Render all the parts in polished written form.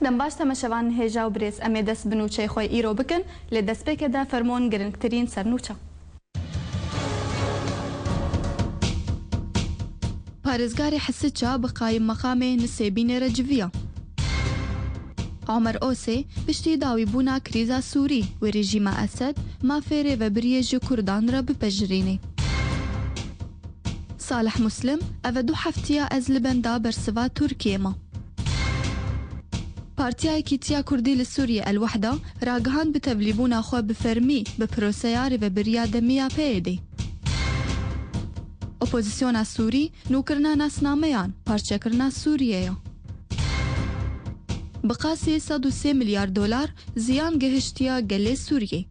دەمباش تەمەشەوان هێژا و برێز ئەمێ دەست بنووچەی خۆی ئیرۆ بکەن لێ دەستپێکەدا فەرمۆن گرنگترین سەرنووچە. پارێزگاری حسچە بە قایم مەقامێ نسێبینێرە جڤیە. عمر ئۆسێ پشتی داویبوونا کریزا سووری و رێژیمە ئەسەد مافێرێ بە بریێژی کوردان را بپەژرێنێ. صالح مسلم ئەvە دوو هەفتیە ئەز li benda bersiva Tirkiyê ma. Partiyayekî Tiya Kurdî li Sûriyê El-Wehda ragihand bi tevlîbûna xwe bi fermî bi proseya rêveberiya demiya PYD. Opozisyona Sûrî nûkirina nasnameyan parçekirina Sûriyê ye. Bi qasî 103 milyar dolar ziyan gihiştiya gelê Sûriyê.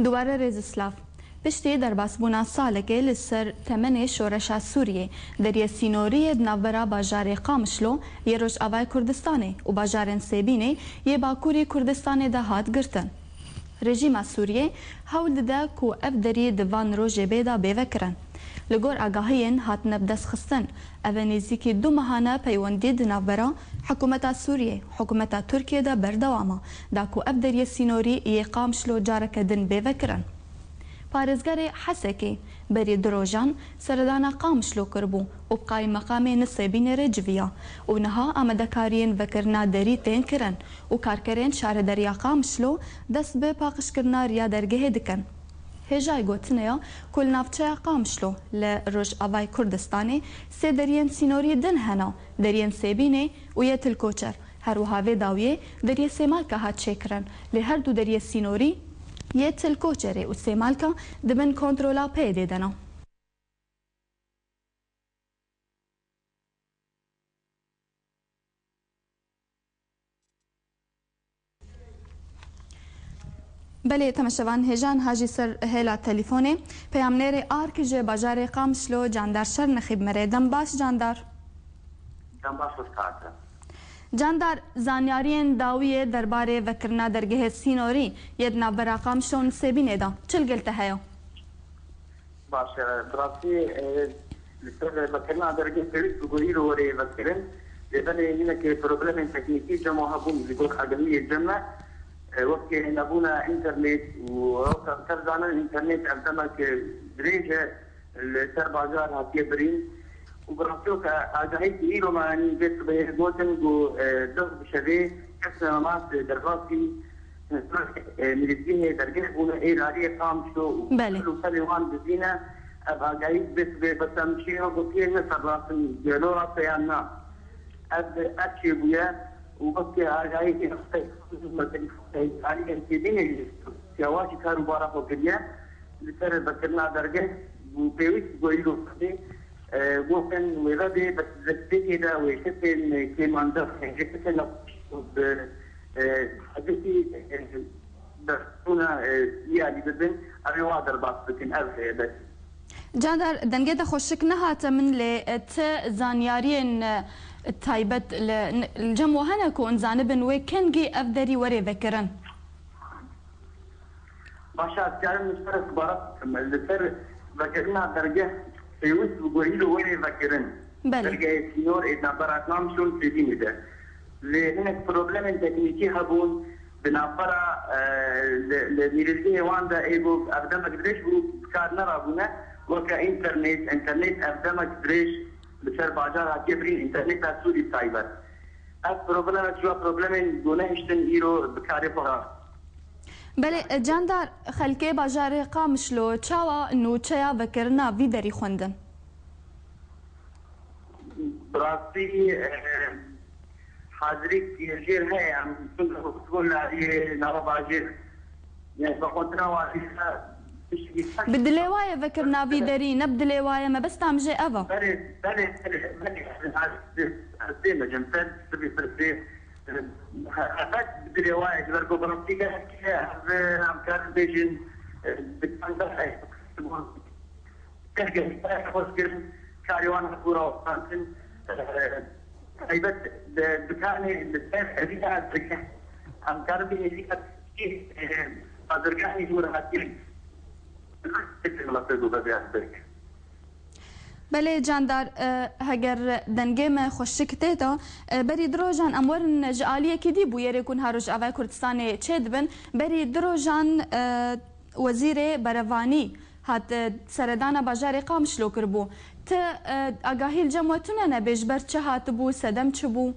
دوباره رێزسلاف پشتی دەرباسبوونا ساڵێکێ لەسەر تەمەنێ شۆرەشا سووریێ دەریە سینۆریە ناوبەرا باژارێ قامشلۆ یە ڕۆژئاوای کوردستانê û bajarên Sêbînê yê Bakurê Kurdistanê de hat girtin. Rejîma Sûriyê hewl dide ku ev derî di van rojê bê de bêvekirin. Li gor agahiyên hatine bidestxistin, ev ê nêzîkî du mehane peywendî di navbera hikûmeta Sûriyê hikûmeta Tirkiye de berdewama da ku ev deriyê sînorî yê Qamşlo careke din bêvekirin. Parêzgerê Hesekê berî di rojan seredana Qamşlo kirbû û bi qayîmmeqamê Nisêbînê re civiya û niha amadekariyên vekirina derî tên kirin û karkerên şarederiya Qamşlo dest bi paqijkirina riya dergehê dikin. Hêjayê gotineya ku li navçeya Qamşlo li Rojavayê Kurdistanê sê deriyên sînorî din hene deriyên Sêbînê û yê Tilkoçer. Her wiha vê dawiyê deriyê Sêmalka hat çêkirin lê her du deriyê sînorî yê Tilkoçerê û Sêmalka dibin kontrola PYD de ne. Belê temeşevan hêjan hajî ser hêla telîfonê peyamnêrê Ark ji bajarê Qamşlo Candar Şernexîb me re dem baş Candar. Dem baş hozkate. Candar zanyariyên dawiyê derbarê vekirina dergehê sînorî yê di navbera Qamşlo û Nisêbînê de çil gel te heye? Baş birastî li ser vekirina dergehê pêwîst bi gorî werê vekirin lê belê hinekê problemên teknîkî cema hebûn li gor xedemiyê cem e وقتی نبونا اینترنت و ترزانه اینترنت اقدامه که دريجه لسر بازار هاتيه برين وبراسيو كاجاهي كيلو ماني بيت بيهدوتن و دغ بشبه كسر مامات درباسي ملزيه درجه بونا ايراريه قامشو بله وسلوان بزينه اجاهي بيت بتمشي وقتيه مثل راسن دولار سيانا اتشي بويا وقتی آگاهی که آگاهی که دینه سیاوشی کاروبارا خوبیه لسر بکرنا درگه و پیوست گویی رو کنی گفتن ویرده بسیاری که دا ویشتن که منظر هنگشتن حدیثی درستونا یادی بدن اوی وادر باس بکن اوه بس جاندار دنگه دا خوشک نهات من لی ت زانیارین تایبەت الجەم وهەنە کۆ ئەنزانبن وێ کەنگی ئەف دەری وەرێ vekirن. باشە ئەسکارم لەسەر عبارەت لەسەر vekirina dergeh pêwîst bi gorî werê vekirin. Dergehê sînor ê navbera Qamşlo û Sêbînê de. Lê hinek problemên teknîkî hebûn bi navbera li mîrîzgehê wan de êgo ev demek dirêj bû kar nerabûne weke înternet ev demek dirêj بسر بازار هاتیه برین اینترنت از سوری سایبر از پروبلمین گونه هشتن ایرو بکاری پورا بله جاندار خلکه بازار قامشلو چاوا نوچیا وکرنا وی دری خوندن براستی حاضری کیجیر ہے هم تقول لعیه نوا باجیر یعنی بخوندنا واسیسا بدلي وايا ذكر نافي داري نبدلي وايا ما بس تعمجي أفا بلي عزيمة جمتان تبي فرسي حفاك بدلي وايا جبرقو برمتيقة هم كان بيجين بتفندر تلقى خسر كاريوان كورة وفانتن أيضا دكاني الدكان هذه الدكان هم كاربي اللي كتير بازرگاهی دور هاتیم بله جاندار هگر دنگم خوشکته تا بری دروجان امور جالیه کدی بویره کن هروج آوای کردستان چید بن بری دروجان وزیر بروانی هات سردان باجار قامشلو کربو ت آگاهی الجمعتونه نبیج بر چه هات بو سدم چه بو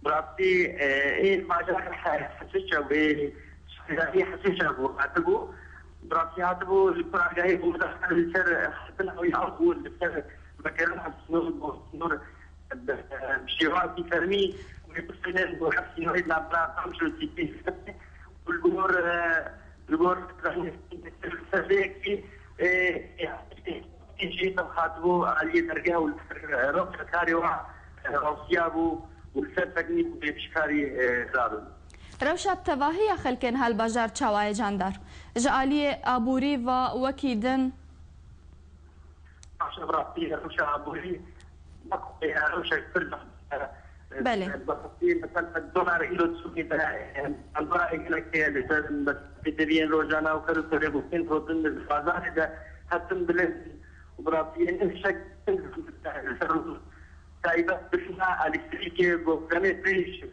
برابطي ايه باجار حسيشه به هي حسيشه بو هاتبو براسي هاتبو البراغاي ومدخل السر حتى هو يعرفوا السر مكانها نور الشيوعي في فرمي ويبصين وحسين يريد نبرا خمسة وستين والجمهور السريك في شيء خاطبو علي درجة والرقص كاريوها روسيابو والسر تقنيب بشكاري زادو روشا تواهی خلکن هل بازار چوای جاندار جالی آبوری و وکیدن روشا آبوری روشا كل بله مثلا الدولار إلى السوق الدولار إلى كيل بس بدرين روزانا وكرو كرو بين فوتن البازار ده حتى بلد وبراسي إن شك تايبة بشنا الكتريكي بوكاني بريش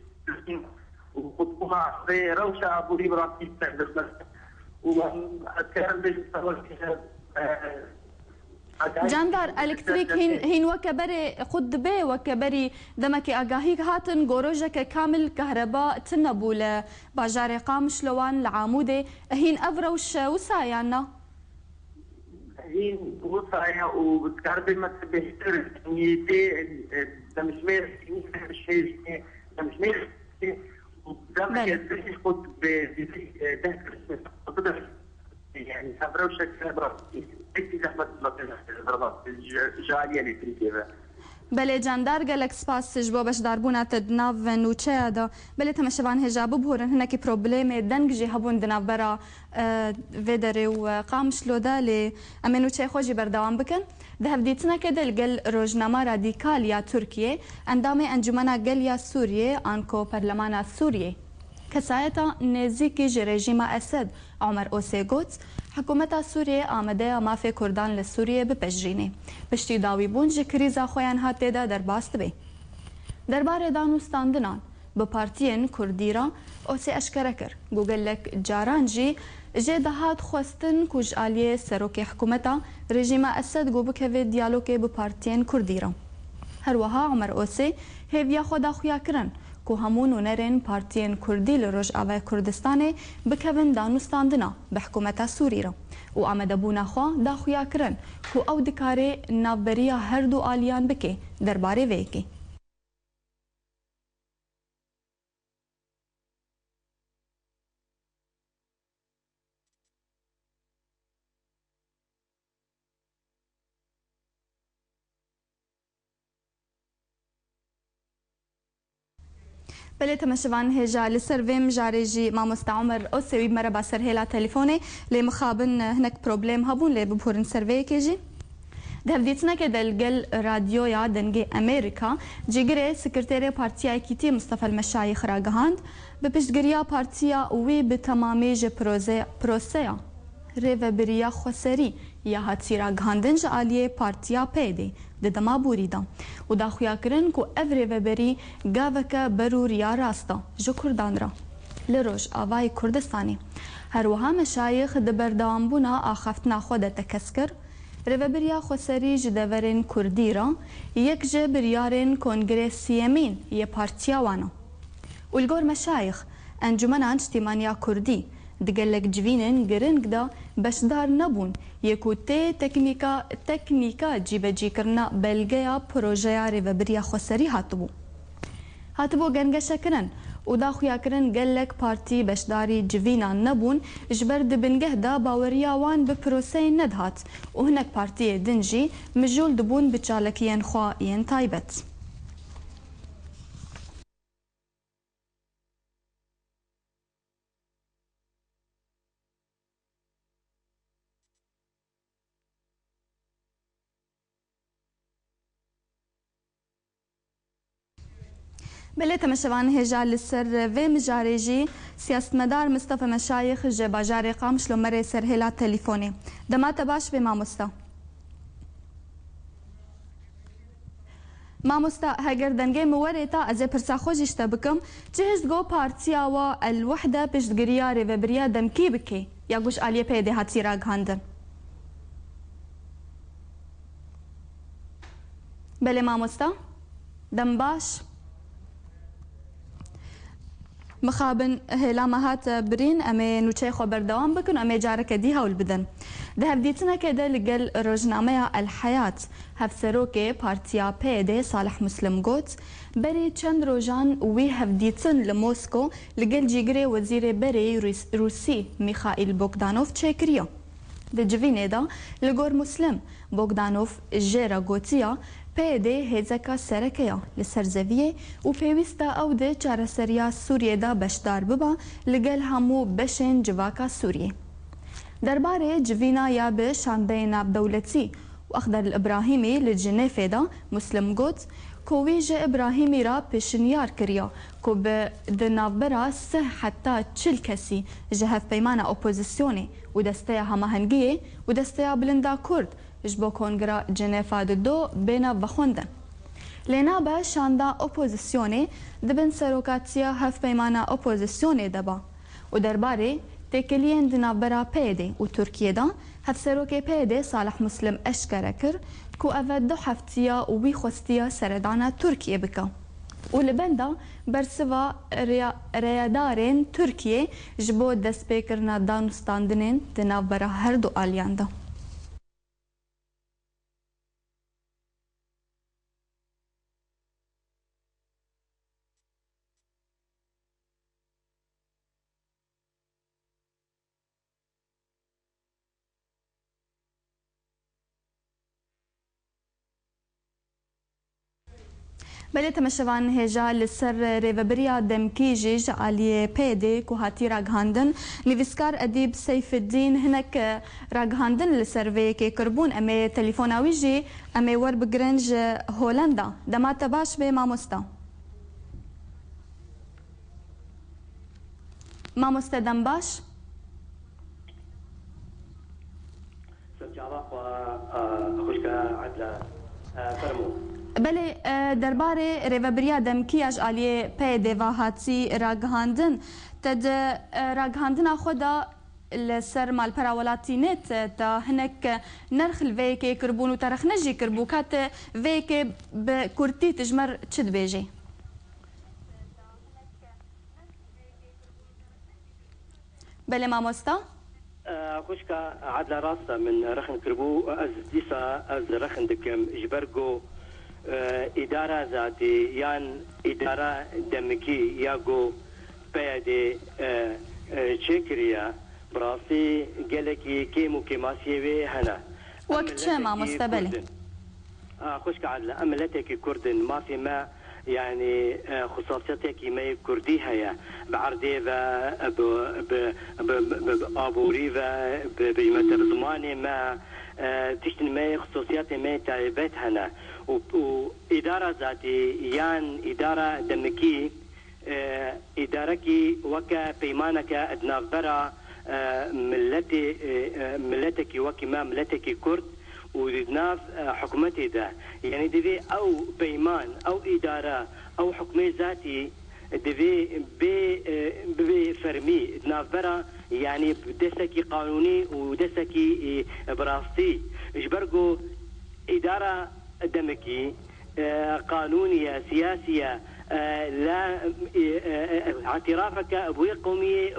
وقطبها في روشة أبوري براسي تقدر وأتكلم بالسؤال جاندار الکتریک هین وکبری خود به وکبری دمکی آگاهی هاتن گروجک کامل كهرباء تنبول باجار قامشلوان العامودة هین افروش وسایانا هين وصايا وبتكربي ما تبهتر نيتي دمشمير الشيء دمشمير ودمك يزيد خد بذكر يعني خبره بشكل براسي اكيد زحمه ضربات جاليه اللي بله جاندار گلک سپاس جبو باش داربونا تدناف نوچه دا بله تمشوان هجابو بهورن هنکی پروبلیم دنگ جی هبون دناف برا ویدره و قامشلو دا لی اما نوچه خوشی بردوام بکن ده هفدیتنا که دل گل روزنامه رادیکال یا ترکیه اندام انجمنا گل یا سوریه آنکو پرلمان سوریه کسایتا نزیکی جی رژیم اسد عمر اوسیگوت حکومت سوریه آمده مافی کردان لسوریه بپجرینه پشتی داوی بون جی کریزا خویان هاته دا در باست بی درباره دانوستاندنان به پارتین کردی را اوسی اشکره کر گوگل لک جاران جی دهات خواستن کج آلیه سروک حکومتا رژیم اسد گو بکوی دیالوگ به پارتین کردی را هر وها عمر اوسی هیویا خدا خویا کرن که همون و نرین پارتین کردی لروج آوای کردستانه بکوین دانوستاندنا به حکومت سوری را و آمده بونا خواه دا خویا کرن که او دکاره نافبریا هر دو آلیان بکه درباره ویکی بله تمشوان هجا لسرویم جاريجي ما مستعمر او سوي مرة باسر هلا تليفوني لمخابن هناك بروبليم هبون لي ببورن سيرفي كيجي ده بديتنا كده الجل راديو يا دنجي امريكا جيجري سكرتيري بارتيا كيتي مصطفى المشايخ راغهاند ببشتغريا بارتيا وي بتمامي جي بروسيا ريفبريا خسري یا هاتی را گهاندنج آلیه پارتیا پیده دما بوریدا و دا خویا کرن کو اوری وبری گاوک بروریا راستا جو کردان را لروج آوای کردستانی هر وها مشایخ دبردام بونا آخفتنا خود تکسکر ريفبريا خسري جدورين كرديرا يك جبريارين كونغرسيامين يه بارتيا وانا والجور مشايخ انجمنا اجتماعية كردي دقلك جوينن جرنج دا بشدار نبون يكوتي تكنيكا جيبه جيكرنا بلغيا بروجيا ريفبريا خسري هاتبو گنگه شکرن و دا خویا کرن گلک پارتی بشداری جوینا نبون جبر دبنگه دا باوریا وان بپروسی ندهات و هنک پارتی دنجی مجول دبون بچالکین خواهین تایبت بله تمشوان هجال السر و مجاريجي سياست مدار مصطفى مشايخ جي باجاري قامش لو مري سر هلا تليفوني دمات باش بما مستا ما مستا هاگر دنگي موريتا ازي پرسا خوجيش تبكم جهز جو بارتيا و الوحدة بيش دقرياري و بريا دمكي بكي يا گوش آليه پيدي هاتي راگ هاندن بله ما مستا دم باش مخابن هلا مهات برين امي نوچي خبر دوام بكن امي جارك دي هول بدن ده هفديتنا كده لقل روجنامه الحياه هفسروكي بارتيا بيدي صالح مسلم قوت بري چند روجان وي هفديتن لموسكو لقل جيجري وزير بري روسي ميخائيل بوغدانوف تشيكريا ده جوينه دا لگور مسلم بوغدانوف جيرا قوتيا پیده هزکا سرکیا لسرزویه و پیوستا او ده چارەسەریya سوریه دا بشدار ببا لگل همو بشین جواکا سوریه. درباره جوینا یا به شانده ناب دولتی و اخدر الابراهیمی لجنیفه دا مسلم گوت کویج ابراهیمی را پیشنیار کریا که به دنابرا سه حتی 40 کسی جهف پیمان اپوزیسیونی و دسته هماهنگیه و دسته بلندا کرد جبو کنگرا جنیفا دو بینا بخوندن. لینا با شاندا اپوزیسیونی دبن سروکاتیا هف پیمانا اپوزیسیونی دبا و درباره تکلین دنابرا پیده و ترکیه دا هف سروک پیده صالح مسلم اشکره کر کو اول دو هفتیا و بی خوستیا سردانا ترکیه بکا و لبندا برسوا ریادارین ترکیه جبو دست پیکرنا دانستاندنین دنابرا هر دو آلیان دا. بله تمشوان هجا لسر ریوبریا دمکیجی جعالی پیده که هاتی راگهاندن نویسکار ادیب سیف الدین هنک راگهاندن لسر وی که کربون امی تلیفوناوی جی امی ور بگرنج هولندا دمات باش به ماموستا ماموستا دم باش سجاوة خوشك عدلا فرمو بله درباره ریوبریا دمکیاج آلیه پیده و هاتی راگهاندن تد راگهاندن خدا لسر مال پراولاتی نت تا هنک نرخل وی که کربون و ترخ نجی کربو کات وی که به کرتی تجمر چد بیجی بله ماموستا خوشك عدلا راستا من رخن كربو از ديسا از رخن دكم جبرقو إدارة ذاتي يان إدارة دمكي ياغو بيدي تشكريا براسي قالكي كيمو كيماسيوي هنا وقت شما مستقبلي خوشك عدلا أملتك كردن ما في ما يعني خصوصيتك ما كردي هيا بعردي بابوري بمتر زماني ما تشتن ما خصوصيات ما تعبت هنا وإدارة ذاتي يان إدارة دمكي إداركي وكا بيمانك أدناف برا ملتك وكما ملتك كرد ودناف حكومتي ده يعني دي أو بيمان أو إدارة أو حكومة ذاتي دي بي فرمي دناف برا يعني بدسكي قانوني ودسكي براستي اجبرقو إدارة دمكي قانونية سياسية لا اعترافك ابوي قومية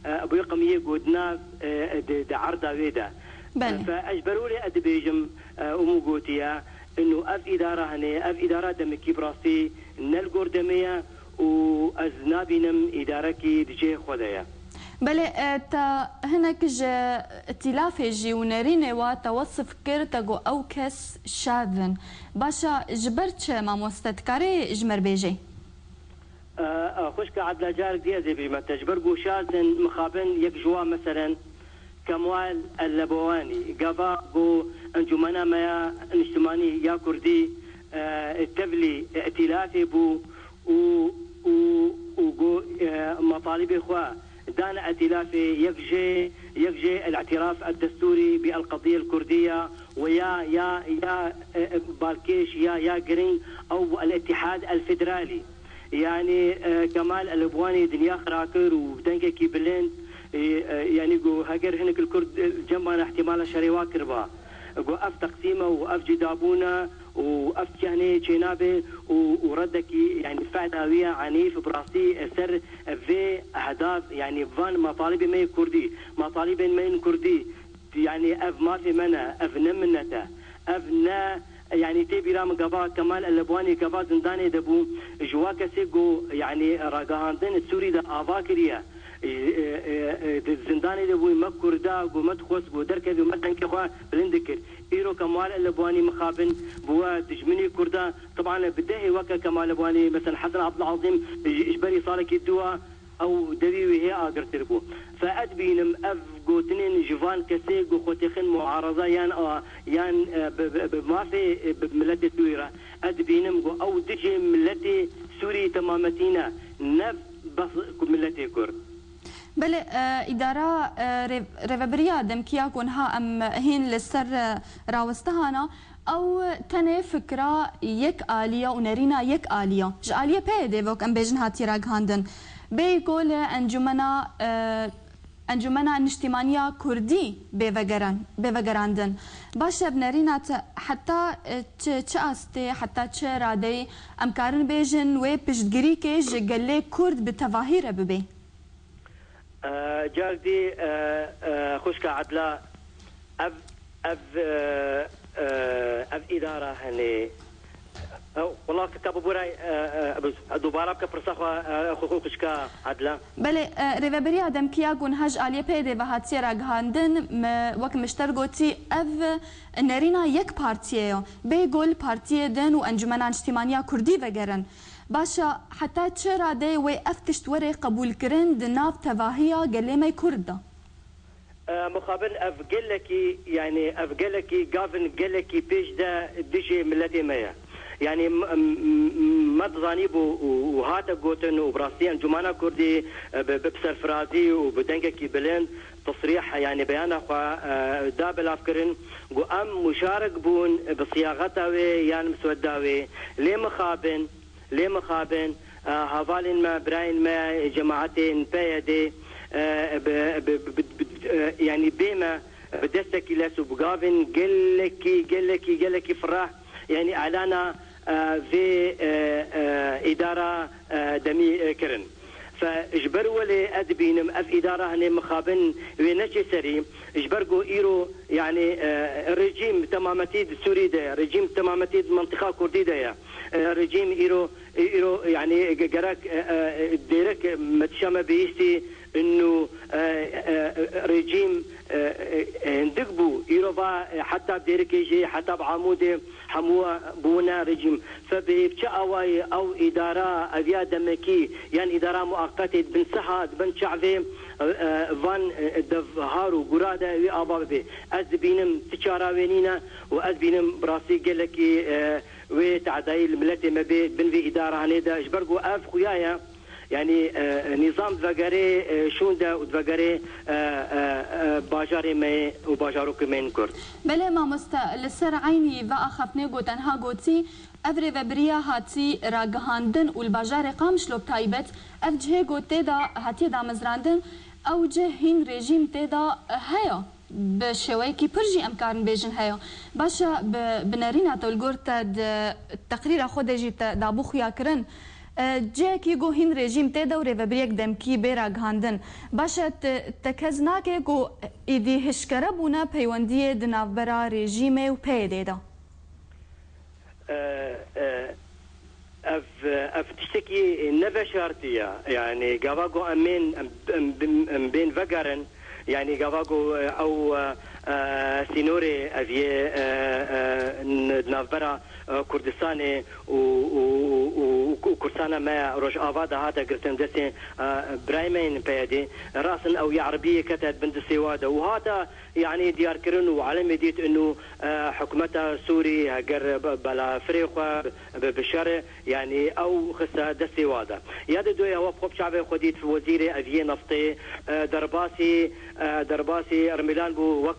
ابوي قومية قدنا عرضة ويدا فاجبروا لي ادبيجم اموغوتيا انه اف اداره هنا اف اداره دمكي براستي نلقور دميه وازنابينم اداركي دجي خدايا بله تا هناك ائتلاف جيونرين وتوصف كرتجو او كس شاذن باشا جبرت ما مستذكري جمر بيجي خوشك عدلا جارك دي زي ما تجبرجو شاذن مخابن يك جوا مثلا كموال اللبواني قفا جو انجمنا ما اجتماعي يا كردي التبلي ائتلافي بو و مطالب إخوة دانا ائتلافي يكجي الاعتراف الدستوري بالقضية الكردية ويا يا بالكيش يا جرين أو الاتحاد الفيدرالي. يعني كمال الابواني دنيا خراكر ودنجا كي بلين يعني جو هاجر هناك الكرد جمعنا احتمال شريوا كربا جو اف تقسيمه واف جدابونا واف كهني جنابه وردك يعني فعداويه عنيف براسي سر في اهداف يعني فان مطالب مي كردي مطالب مي كردي يعني اف ما في منا اف نمنته اف نا يعني تبي رام قبا كمال الابواني قبا زنداني دبو جوا كسيجو يعني راجعاندن السوري ده افاكريا زنداني دبو ما كردا جو ما تخص جو دركه ما تنكخوا بلندكر ايرو كمال الابواني مخابن بوا تجمني كردا طبعا بدهي وكا كمال الابواني مثلا حسن عبد العظيم اجبري صالك الدوا او دبي وهي اقر تربو فادبينم اف جوتنين جوان كسي جو خوتخن معارضه يان ما في بملتي سوريا ادبينم جو او دجي ملتي سوري تمامتينا نف بس ملتي كرد بله اداره ريفبريا دمكيا كونها ام هين للسر راوستهانا او تنه فكره يك اليه ونرينا يك اليه ج اليه بيدي وك ام بيجن هاتي راغاندن بيقول انجمنا نشتمانيا كردي بفجراندن باشه بنرينا حتى تشاستي حتى تشرادي امكارن بيجن و بجدگري كي جگله كرد بتظاهره ببي جاردي خشكا عدلا اف اداره هني والله كتاب بوراي دوباره كبرسخوا خشكا عدلا بله ريفبريا دمكيا جونهاج اليه بيدي بهاتيرا غاندن وك مشترغوتي اف نرينا يك بارتيو بيقول بارتي دن وانجمنا اجتماعيه كردي وگرن باشا حتى تشرا دي و افتشت وري قبول كرن دناف تواهيا قليمي كردا مقابل افقلكي يعني افقلكي قافن قلكي بيش دا ديجي ملتي مايا يعني مدزانيب وهذا قوتن وبراسيان جمانا كردي ببسر فرازي وبدنكي بلند تصريح يعني بيان اخوا دابل افكرن قو ام مشارك بون بصياغتاوي يعني مسوداوي ليه مخابن هافالين ما براين ما جماعتين بيدي يعني بما بدستك لاسو بقافن قال لك فراح يعني اعلانا في اداره دمي كرن فاجبر ولي ادبينم اف اداره هني مخابن وينجي سري اجبرقو ايرو يعني الرجيم تمامتي السوري ده رجيم تمامتي منطقه كردي ده رجيم ايرو يعني جراك ديرك متشامه بيستي انه رجيم ندقبو ايروفا حتى بديرك يجي حتى بعمودي حموا بونا رجيم فبتشاواي او اداره ابيا دمكي يعني اداره مؤقته بن سحاد بن شعبي فان دفهارو قراده وي ابابي ازبينم تشاراوينينا وازبينم براسي قالكي وتعداي الملتي ما بين في اداره هنيدا اجبرقو اف خويايا يعني نظام دفاقري شوندا ودفاقري باجاري مي وباجارو كمين كرد بله ما لسر عيني واخفني قوتنها قوتي افري وبريا هاتي راگهاندن والباجار قامش لوب تايبت اف جه قوتي دا هاتي دا مزراندن او جه هين ريجيم تيدا هيا بشوي كي برجي امكان بيجن هيا باشا بنارينا تولغورتا تقرير خود جيت دابو خويا كرن جاكي جو هين ريجيم تيدا وريفبريك دمكي براغاندن باشا تكزناكي جو ايدي هشكربونا بيونديه دنافبرا ريجيمي وبيديدا اف تشتكي نفشارتيا يعني قواقو امين بين فقرن يعني قواقو او سينوري افي نافبرا كردستان وكردستان ما روج افادا هذا قرتن دسي برايمين بيدي راسن او عربيه كتت بند سواده وهذا يعني ديار كرن وعلم ديت انه حكومتها سوري هجر بلا فريقه بشر يعني او خسا دسي وادا ياد دوي هو بخوب شعبي خديت في وزير افي نفطي درباسي ارميلان بو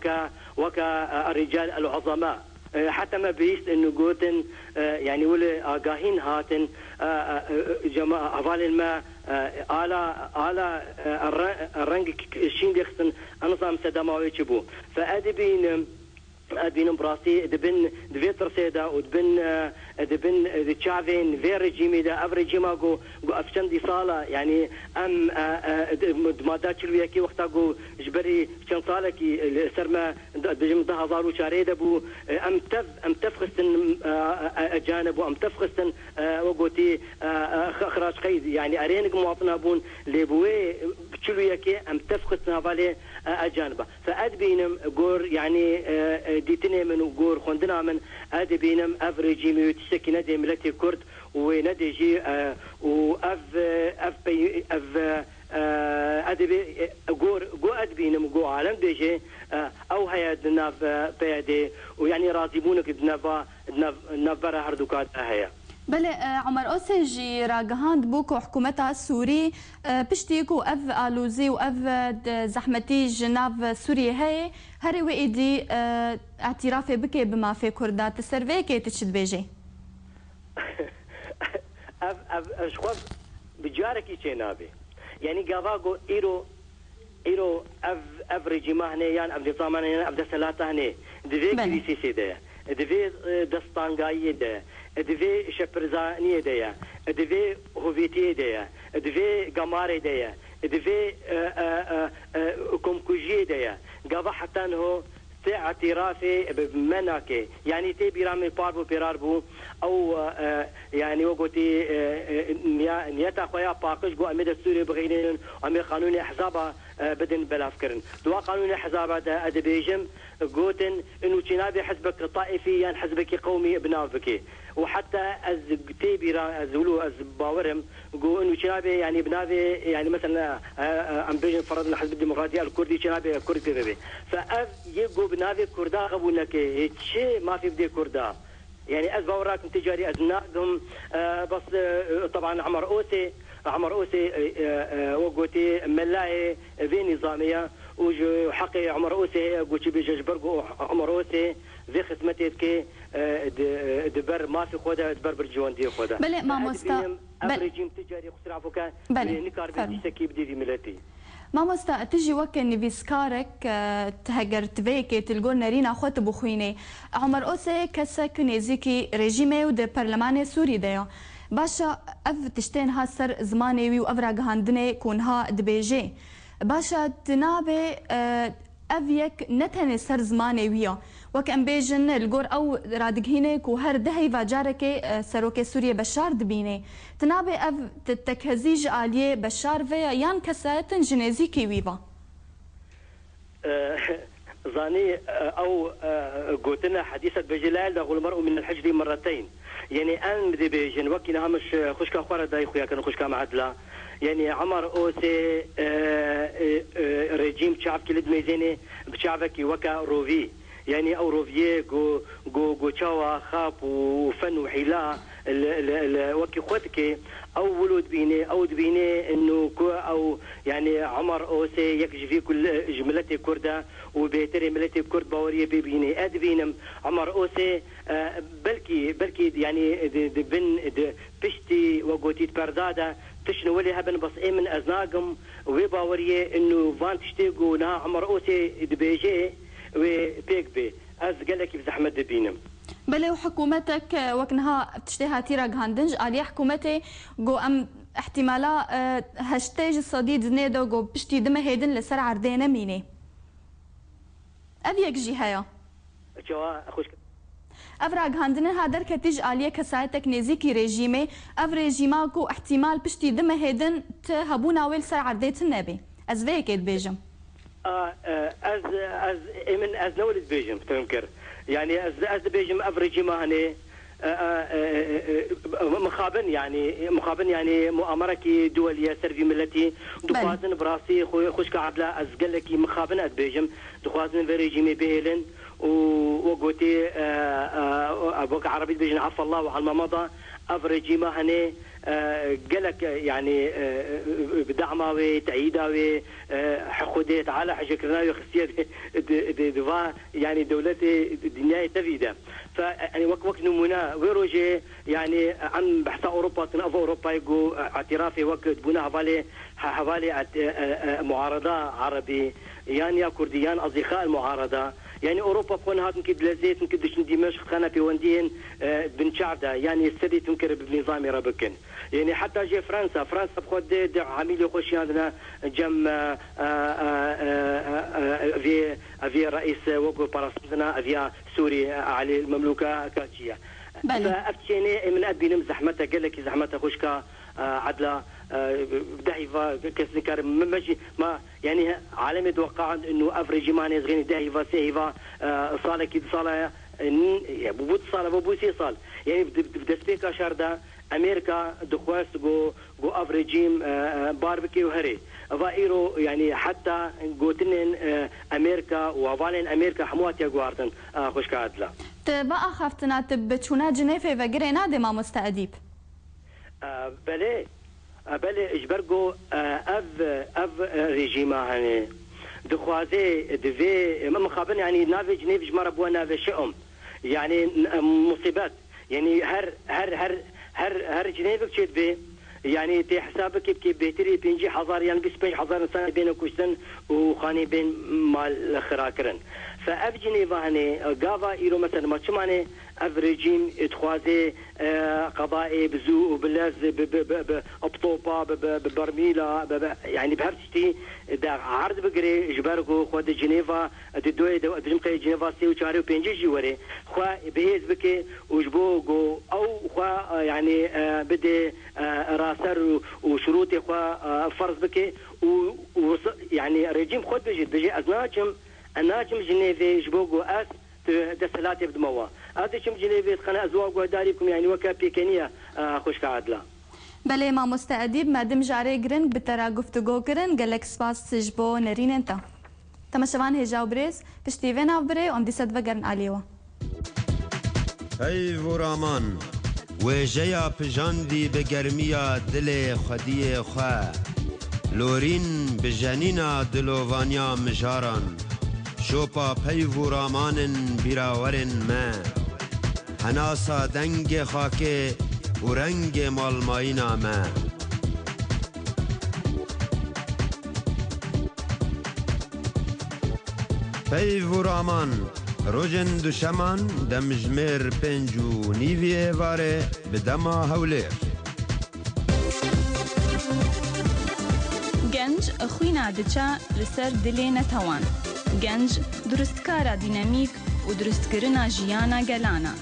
وكا الرجال العظماء حتى ما بيست انه جوتن يعني ولا اغاهين هاتن جماعه افال ما على الرنج شين ديخسن انظام سدماوي تشبو فادبين براسي دبن ترسيدا دبن تشافين في ريجيمي دا اف ريجيما جو افشن دي صاله يعني ام مادا تشلويا كي وقتا جو جبري شن صاله كي سرما دجم ده هزار وشاري دبو ام تفخستن اجانب وام تفخستن وقوتي خراج قيد يعني ارينك مواطن بون لبوي تشلويا كي ام تفخستن هفالي اجانب فادبينم جور يعني ديتني من وجور خندنا من ادبينم افريجي ميوتسكي ندي ملتي كرد وندي جي واف ادبي جور ادبينم جو عالم ديجي او هي دناف بيدي ويعني راضيبونك دنافرا هردوكات هي بله عمر اوسجي راجهاند بوكو حكومتها السوري بشتيكو اف الوزي واف زحمتي جناف سوريا هي هري ويدي اعتراف بك بما في كردات السيرفي تشد بيجي اف شخوف بجاركي شينابي يعني قافاغو ايرو اف ريجيما هنا يعني اف نظام هنا اف ثلاثه هنا دفي كريسي سيده دفي دستانغاي ده دفي شبرزانيه ده دفي هوفيتي ده دفي قماري ده دفي كومكوجي ده قافا حتى انه اعترافي بمناكي يعني تي بيرامي باربو بيراربو او يعني وقتي نيتا خويا باقش جو امد السوري بغيرين امي قانون احزاب بدن بلافكرن دوا قانون احزاب ادبيجم قوتن انه تشنابي حزبك طائفي يعني حزبك قومي بنافك وحتى از تيبيرا ازولو از باورم جو انه تشنابي يعني بنافي يعني مثلا ام بيجن فرضنا حزب الديمقراطيه الكردي تشنابي كرد كذبي فاف يجو بنافي كردا قبولك هيك شيء ما في بدي كردا يعني از باوراكم تجاري از نادهم بس طبعا عمر اوسي وقوتي ملاي في نظاميه وحقي عمر اوسي قوتي بيجبرقو عمر اوسي في خدمتك دبر ما في خودا دبر برجوان دي خودا بله ما مستا ريجيم تجاري خسر عفوكا نكار بدي بدي في ملتي ما مستا تجي وكن نفيسكارك تهجرت فيك تلقون نارينا خوت بخويني عمر اوسي كسك نيزيكي ريجيمي ود برلمان سوري ديا باشا اف تشتين ها سر زماني و افراغ هاندني كونها دبيجي باشا تنابي افيك نتني سر زماني ويا وكان بيجن الجور او رادقهينك وهر دهي فاجارك سروك سوريا بشار دبيني تنابي اف تتكهزيج آلية بشار فيا يان كساتن جنيزيكي ويبا زاني او قوتنا حديثة بجلال دغول المرء من الحجر مرتين يعني ان بدي بيجن وكينا همش خشكا خوارا داي خويا كان خشكا معدلا يعني عمر اوسي ريجيم شعب كلد ميزيني بشعبك وكا روفي يعني او روفيه جو تشاوا خاب وفن وحيلا وكي خوتك او ولود بيني او دبيني انه او يعني عمر اوسي يكجي في كل جملتي كرده وبيتري ملتي كرد باوريه بيني ادبينم عمر اوسي بلكي يعني بن بشتي وقوتي برداده تشنو ولي هبن بس اي من ازناقم وباوريه انه فان تشتيقو نا عمر اوسي دبيجي وبيك بي از قالك في زحمه دبينم بله وحكومتك وكنها تشتيها تيرا غاندنج علي حكومتي جو ام احتمالا هاشتاج الصديد نيدو جو بشتي دم هيدن لسر عردينا ميني ابيك جهايا جوا اخوش افراغ هاندن هادر كتيج عليه كسايتك نزيكي ريجيمي اف ريجيما كو احتمال بشتي دم هيدن تهبونا ويل سر عرديت النبي از فيك بيجم از نولد بيجم تنكر يعني از بيجم افريجي ما هني مخابن يعني مؤامره كي دوليه سرفي ملتي دخوازن براسي خوشك عبلا از قالك مخابن از بيجم دخوازن في ريجيمي بيلن وقوتي ابوك عربي بيجن عفى الله وعلى ما مضى افريجي ما هني قالك يعني بدعمه تأييده حقوديت على حجكرنا خصيه دفا يعني دولتي الدنيا تفيده فيعني وقت نمونا ويروجي يعني عن بحث اوروبا تنافو اوروبا يقو اعترافي وقت بنا حوالي معارضه عربي يعني كرديان اصدقاء المعارضه يعني اوروبا بكون هات نكد لزيت نكدش دمشق خانه في وندين بن شعده يعني السدي تنكر بنظام ربكن يعني حتى جي فرنسا بخد عميل يخش عندنا جم في رئيس وقو باراسمنا في سوري على المملوكه كاتشيا فافتشيني من ابي نمزح متى قال لك زحمتها خشكا عدله دهيفا كسنكر ماشي ما يعني عالم يتوقع انه افريجي ماني صغير دهيفا سيفا صاله كي صاله بوت صاله بوسي صال يعني بدأ سبيكا شاردا امريكا دخواست جو افريجيم باربيكيو هري فايرو يعني حتى قوتنين امريكا وفالين امريكا حمواتيا قوارتن خوشكا عدله تبقى خفتنا تبتشونا جنيفي وقرينا دي ما مستأديب بله اجبرگو اف رژیم هنه دخوازه دوی مخابن يعني نافي جنيف جمره بوا نافي شؤم يعني مصيبات يعني هر جنيف كشيت به يعني تي حسابك كي بهتري بينجي حزار يعني 25000 انسان بين كوشتن وخاني بين مال خراكرن فاف جنيفا هني غافا ايرو مثلا ما تشماني اف ريجيم اتخوازي قضائي بزو وبلاز بطوبه ببرميله يعني بهرتشتي دا عرض بقري جباركو خود جنيفا دوي دجمقي جنيفا سي وشاري وبينجي جوري خوا بهيز بكي وجبو او خوا يعني بدي راسر وشروطي خوا فرض بكي يعني ريجيم خود بيجي ازناجم الناجم جنيفي جبوغو اس دسلاتي بدموا هذا شم جنيفي خنا ازواج وداريكم يعني وكا بيكنيه خوشك عدله بله ما مستعديب مادم جاري جرن بترا گفتگو کرن گلک سپاس جبو نرین انت تماشوان هجاو بريز پشتیوین آف بری ام دی صد وگرن آلیوا ای ورامان وجیا پجاندی بگرمیا دل خدی خواه لورین بجنینا دلووانیا مجاران شوپا پیو رامانن بیراورن ما هناسا دنگ خاکه و رنگ مالمایینا ما پیو رامان روژن دوشمان دمجمر پنجو نیویه واره بدما هولیر گنج خوینا دچا لسر دلی نتوان گنج درستکارا دینامیک و درستکرنا جیانا گلانا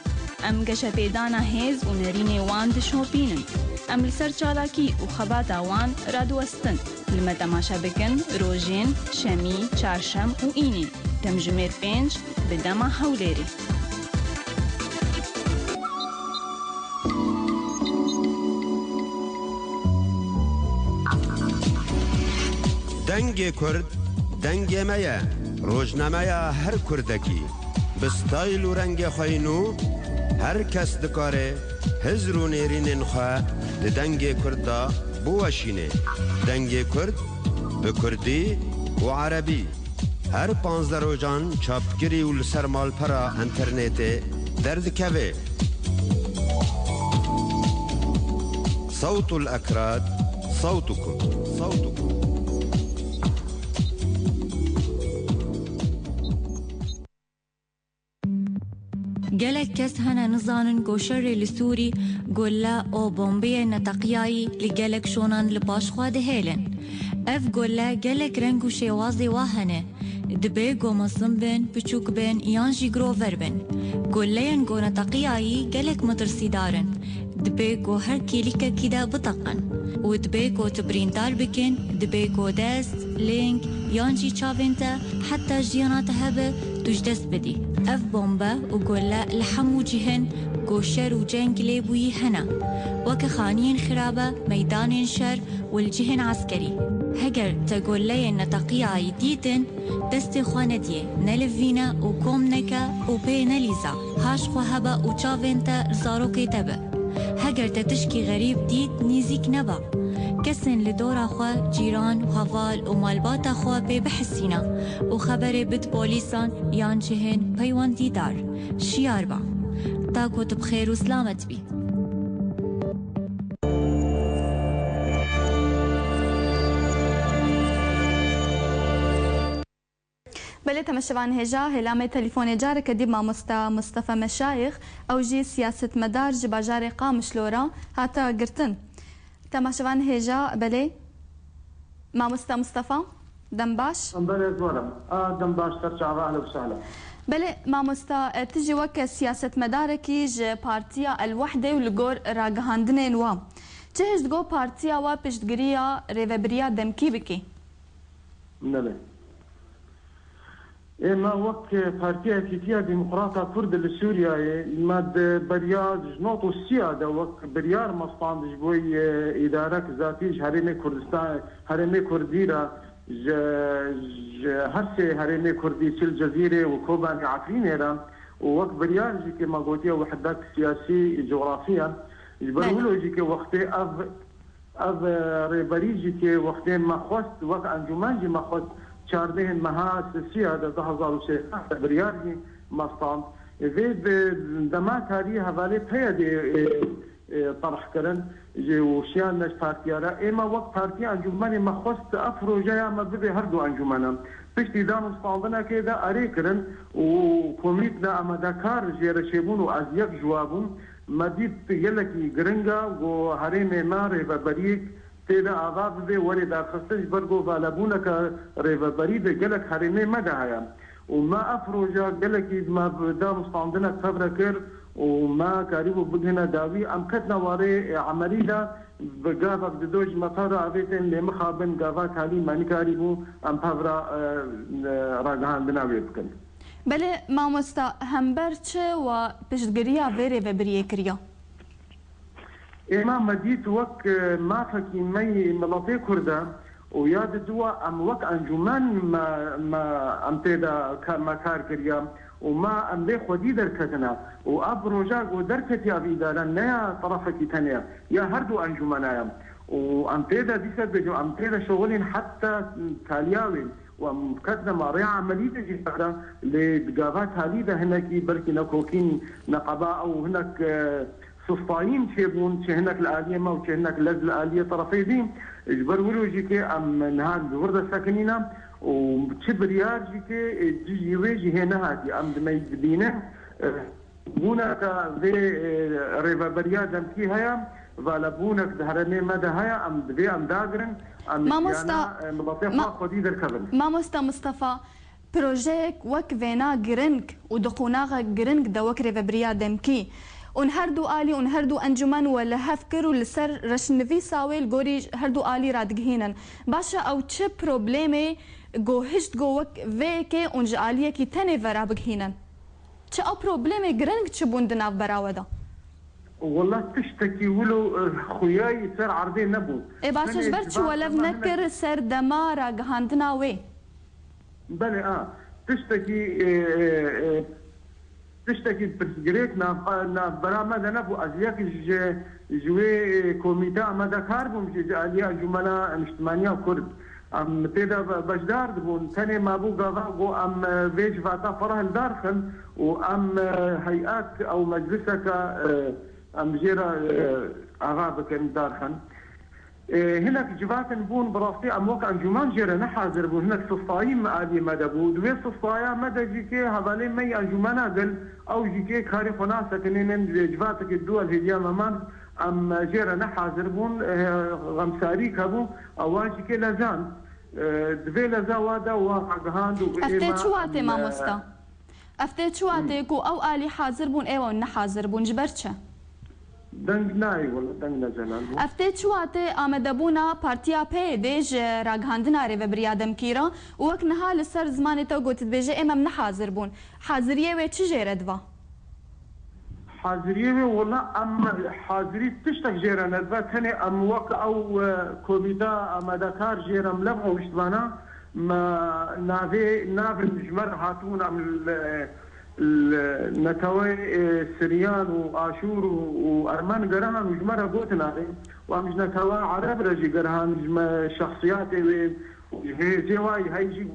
ام گشه پیدانا هیز و نرین وان دشوپینن ام لسر چالاکی و خباتا وان رادوستن لما تماشا بکن روژین شمی چارشم و اینین دمجمر پنج بدما هولیری دنگ کرد دنگ میا روزنامه هر کردکی بستایل و رنگ خوینو هر کس دکاره هزر و نیرین خواه دنگ کردا بوشینه دنگ کرد به کردی و عربی هر 15 روزان چاپگیری و لسرمال پرا انترنت درد کوه صوت الاکراد صوتكم گلک کس هنه نزانن گوشر لسوری گولا او بومبی نتقیایی لگلک شونان لپاش خواده هیلن اف گولا گلک رنگو شیوازی واهنه دبی گو مصم بین پچوک بین یان جی گروور بین گولین گو نتقیایی گلک مترسی دارن دبيكو هر كيليكا كده بطقن ودبيكو تبريندار بكن دبيكو داست لينك يانجي تشافينتا حتى جيانات هبه تجدس بدي اف بومبا وقولا لحمو جهن قوشر وجنگ ليبوي هنا وكخانين خرابة ميدان شر والجهن عسكري هجر تقول لي ان تقيا يديتن دست خوانديه نلفينا وكومنكا وبينا ليزا هاش خوهبا وچاوينتا زاروكي تبا هجر تتشكي غريب ديت نيزيك نبا كسن لدورا خوا جيران وهفال ومالبات خوا بي بحسينا وخبر بد بوليسان يان جهن بيوان ديدار شيار با تاكو بخير وسلامت بي بله تمشوان هجا هلامه تليفون جارك كديب ما مصطفى مشايخ او جي سياسة مدار جباجار قامش لورا هاتا قرتن تمشوان هجا بله ما مصطفى دمباش بله زورم دمباش ترجع اهلا وسهلا بله ما تجي وك سياسة مداركي ج بارتيا الوحدة والجور راجهاندنين وا جهز جو بارتيا وا بشتغريا ريفبريا دمكي بكي نعم ما وقت بارتيا كيتيا ديمقراطة كرد لسوريا ماد برياج نوتو السيادة وقت بريار مصطان جبوي إدارة ذاتيج هرمي كردستان هرمي كرديرا هسه هرمي كردي في الجزيرة وكوباني عفرينيرا ووقت بريار جيكي ما قوتيا وحدات سياسي جغرافيا جبرولو جيكي وقتي اف ريبري جيكي وقتي ما خوست وقت انجمان جي ما خوست چاردهن مها سيادة 2006 برياري مصطان في دما تاري حوالي بيدي طرح كرن وشيان نش بارتيارا اما وقت بارتي انجمن مخصص افروجا ما بده هردو انجمنا پشتی دانو ستاندنا كده اري كرن وكوميتنا اما دكار جيرشيبون از يك جوابون مديد يلكي جرنجا وهرين ماري بريك تيدا آغاز دي وري دا خصش برگو غالبونك ريفبري دي جلك هريني مدهايا وما افروجا جلكي ما دا مستعندنا خبره كر وما قريبو بدهنا داوي ام كتنا واري عملي دا بقافة بدوج مطار عبيتين لمخابن قافة تالي ماني قريبو ام فابرا راجهان بناوي بكن بله ما مستا همبرچ و پشتگريا في ريفبري كريا إما مديت وك ما فكي مي ملاطي كردا وياد دوا أم وك أنجمان ما أم تيدا ما كار كريا وما أم لي خودي دركتنا وأبروجاك ودركتي أبي دارا نيا طرفك تانيا يا هردو أنجمانايا وأم تيدا ديسا بجو أم تيدا شغلين حتى تالياوين ومكتنا ماريا عملية جيسا لدقافات هاليدا هناك بركي نكوكين نقباء أو هناك صفاين شيبون شهنك الآلية ما وشهنك لز الآلية طرفي دي اجبر ولو جيكي ام نهاد وردة ساكنينا وشبريار جيكي جي ويجي هنا هاتي ام دمي دينه بونا في ريفابريا دمكي هيا فالبونك دهرني مدى هيا ام دبي ام داغرن ام ما مصطفى بروجيك وك فينا جرينك ودقوناغا جرينك دا وك ريفابريا دمكي ونهردو آلي ونهردو أنجمان ولا هفكروا لسر رشنفي ساوي الجوري هردو آلي رادجهينن باشا أو تش بروبلمي جو هشت جو وك فيكي ونج آلية كي تاني فرابجهينن تش أو بروبلمي جرنك تش بوندنا براودا والله تشتكي ولو خوياي سر عرضي نبو إيه باشا جبرتش ولا بنكر سر دمارة جهاندنا وي بلي تشتكي برسجريك نا برامج نبو أزياك جوي كوميتا مدى كاربوم جاليا جملا مجتمعية كرد ام تيدا بجدار دبون تاني ما بو غاغو ام فيج فاتا فرح الدارخن وام هيئات او مجلسك ام جيرا اغابك دارخن هناك جبات بون برافتي ام وقع انجمان جيرا نحاضر بون هناك صفايين مالي مدبو دوي صفايا مدى جيكي هذالي مي انجمانا قل او جيكي كاري خناسة كنين جباتك الدول هديا ممان ام جيرا نحاضر بون غمساري كابو او جيكي لازان دوي لازا وادا وحقهاندو افتيت شواتي ما مستا افتيت شواتي كو او الي حاضر بون ايوه نحاضر بون جبرتشا دنگ نای ولا دنگ نزنان افتید شواته آمدبونا پارتیا پی دیج راگهاندنا ریوبریا دمکیرا وک نها لسر زمانی تا گوتت بیجه امم نحاضر بون حاضریه و چی جیرد با؟ حاضریه ولا ام حاضری تشتك جيرا ندبا تاني ام وك او كوفيدا امدا كار جيرا ملبغا وشتبانا ما نافي مجمر هاتون ام نتوي سريان واشور وارمان قرهان مجمر قوتنا وامج نتوي عرب رجي قرهان شخصيات هي هاي جي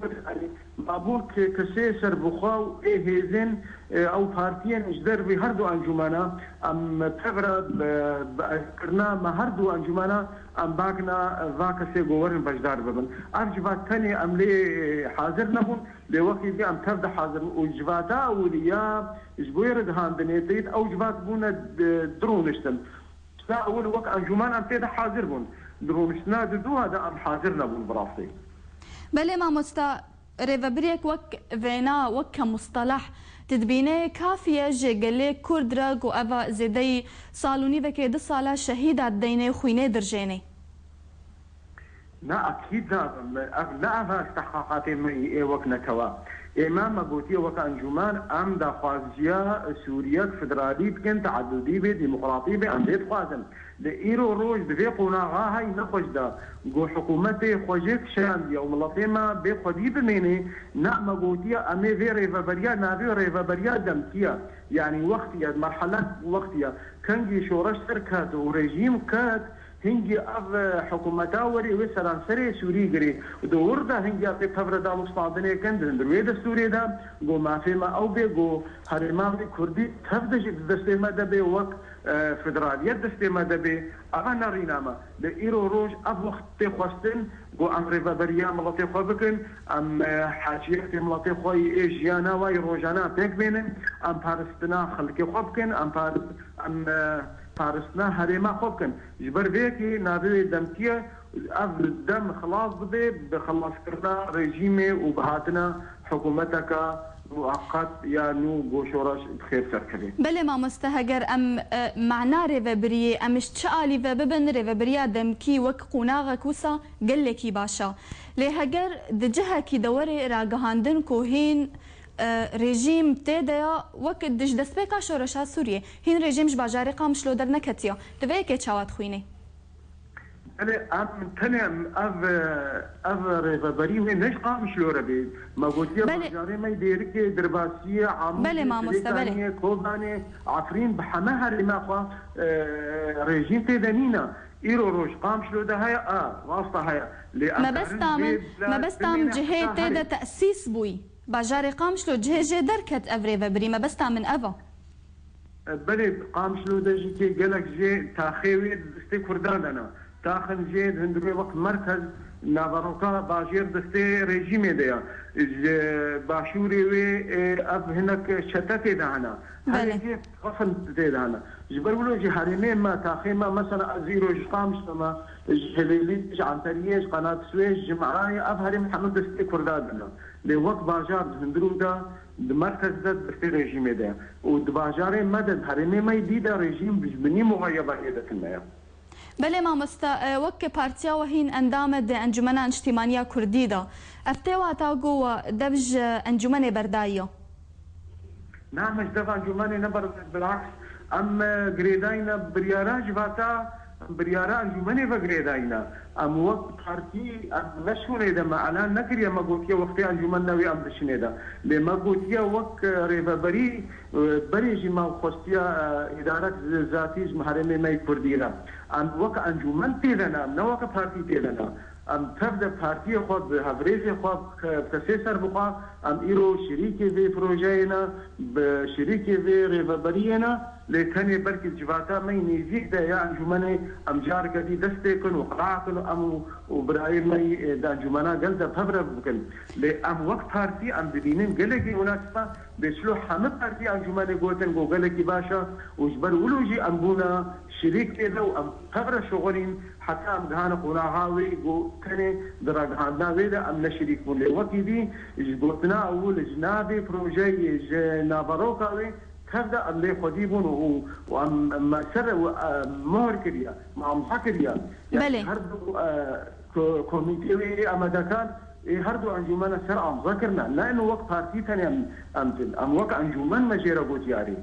مابوك كسيسر بخاو هيزن او بارتيان اجدر بهردو انجمانا ام تبرا كرنا ما هردو انجمانا ام باقنا ذاك سي غورن بجدار ببن ارجبات تاني ام لي حاضر نبون لوقت دي ام تبدا حاضر وجباتا اوليا جبوير دهان دنيتيت او جبات بونا درونشتن لا اول وقت انجمان ام تيدا حاضر بون درونشتنا دو هذا ام حاضر نبون براسي بله ما مستا ريفابريك وك فينا وك مصطلح تدبينه كافيه جيجلي كردرق وأفا زيدي صالوني وكي دو صالة شهيدات دينه خوينه درجينه لا أكيد لا أفا استحقاقاتي مي وك نتوا إمام قوتي وك أنجمان أم دا خوازجيا سوريا فدرالي بكن تعددي بي ديمقراطي بي أم ديت خوازن لإيرو روج بفي قناغا هاي نخوش دا قو حكومتي خوجيك شان دي وملطيما بي خدي بميني نعم قوتي أمي في ريفابريا نافي ريفابريا دمتيا يعني وقتيا مرحلة وقتيا كنجي شورش تركات وريجيم كات هنجي اف حكومتا وري وسرانسري سوري غري دور دا هنجي اف فبردا مصادنه كند درويد سوري دا جو مافيما او بي جو هرما كردي تفدج دستما دبي وك فدراليات دستما دبي انا ريناما بايرو روج اف وقت خوستن جو ام ريفابريا ملطي خوبكن ام حاجيات ملطي خوي ايجيانا واي روجانا بيك بينن ام بارستنا خلقي خوبكن ام فارسنا هريما خوبكن جبر بيكي نابي دمكيه اف الدم خلاص بدي بخلص كرنا ريجيمي وبهاتنا حكومتك مؤقت يا نو بوشورش بخير سركلي بله ما مستهجر ام معنا ريفابري امش تشالي فببن ريفابريا دمكي وك قناغك وسا قلكي باشا لهجر دجها كي دوري راغهاندن كوهين رژیم تیدا وقت دش دست به کاشورش از سوریه هین رژیمش باجاری قامش لودر نکتیا دوی که چواد خوینه. أنا تنام أف ريفابري وين نش قامش لورا بيد ما قلت يا باجاري ما يديرك درباسية عمود بله ما مستبله كوباني عفرين بحماها اللي ما خا رژیم تدنينا إيرو روش قامش لو ده هاي واسطة هاي ما بستام جهة تدا تأسيس بوي باجاري قامش لو جهة دركت أف ريفابري ما بستام من أفا بله قامش لو ده جي كي قالك جي تاخيوي دستي كردان أنا تاخن جيد هندوي وقت مركز نافاروكا باجير دستي ريجيمي ديا باشوري وي اب هناك شتات دهنا هاي قسم دهنا جبرولو جي حريمي ما تاخيما مثلا ازيرو جقامش ما جهليلي عنتريش قناه سويس جمعاي اب هري محمد دستي كردادنا لوقت باجار هندرودا المركز ده دستي ريجيمي ديا ودباجاري مدد حريمي ما يديدا ريجيم بجبني مغيبه هيدا كلها بله ما مستا وك بارتيا وهين اندامد انجمن اجتماعيه كردي دا افتوا تاغو دبج انجمن بردايو نعم دبج انجمن نبر بالعكس اما جريداينا برياراج باتا بريارا انجمن وجريداينا ام وقت بارتي مشهور ده معلان نكري ما قلت يا وقت انجمن نوي ام دشنيدا لما قلت يا وقت ريفابري بريجي ما خوستيا اداره ذاتي محرمه ما كردينا ام وقت انجمن تيدنا نوك بارتي تيدنا ام تبدا بارتي خود هفريزي خود تسيسر بقى ام ايرو شريكي في بروجينا بشريكي في ريفابرينا لكن بركي جواتا ما ينزيك ده يا انجمني ام جار كدي دستيكن وقراكن ام وبراهيم مي دا انجمنا قلدا فبر بكن لام وقت بارتي ام بدينين قلقي مناسبه بشلو حمد بارتي انجمني قوتن جو قلقي باشا وجبر ولوجي امبونا شريك كده وام فبر شغلين حتى ام دهان قناهاوي جو كني درا دهان ويدا ام نشريك بول وقت دي جبتنا اول جنابي بروجي نافاروكاوي تبدا اللي خديبون وام سر مهر كريا مع محكريا بله هردو كوميتي امدكان هردو انجمن سر ام ذكرنا لانه وقت بارتي ثاني ام وقت انجمن مجيره بوتياري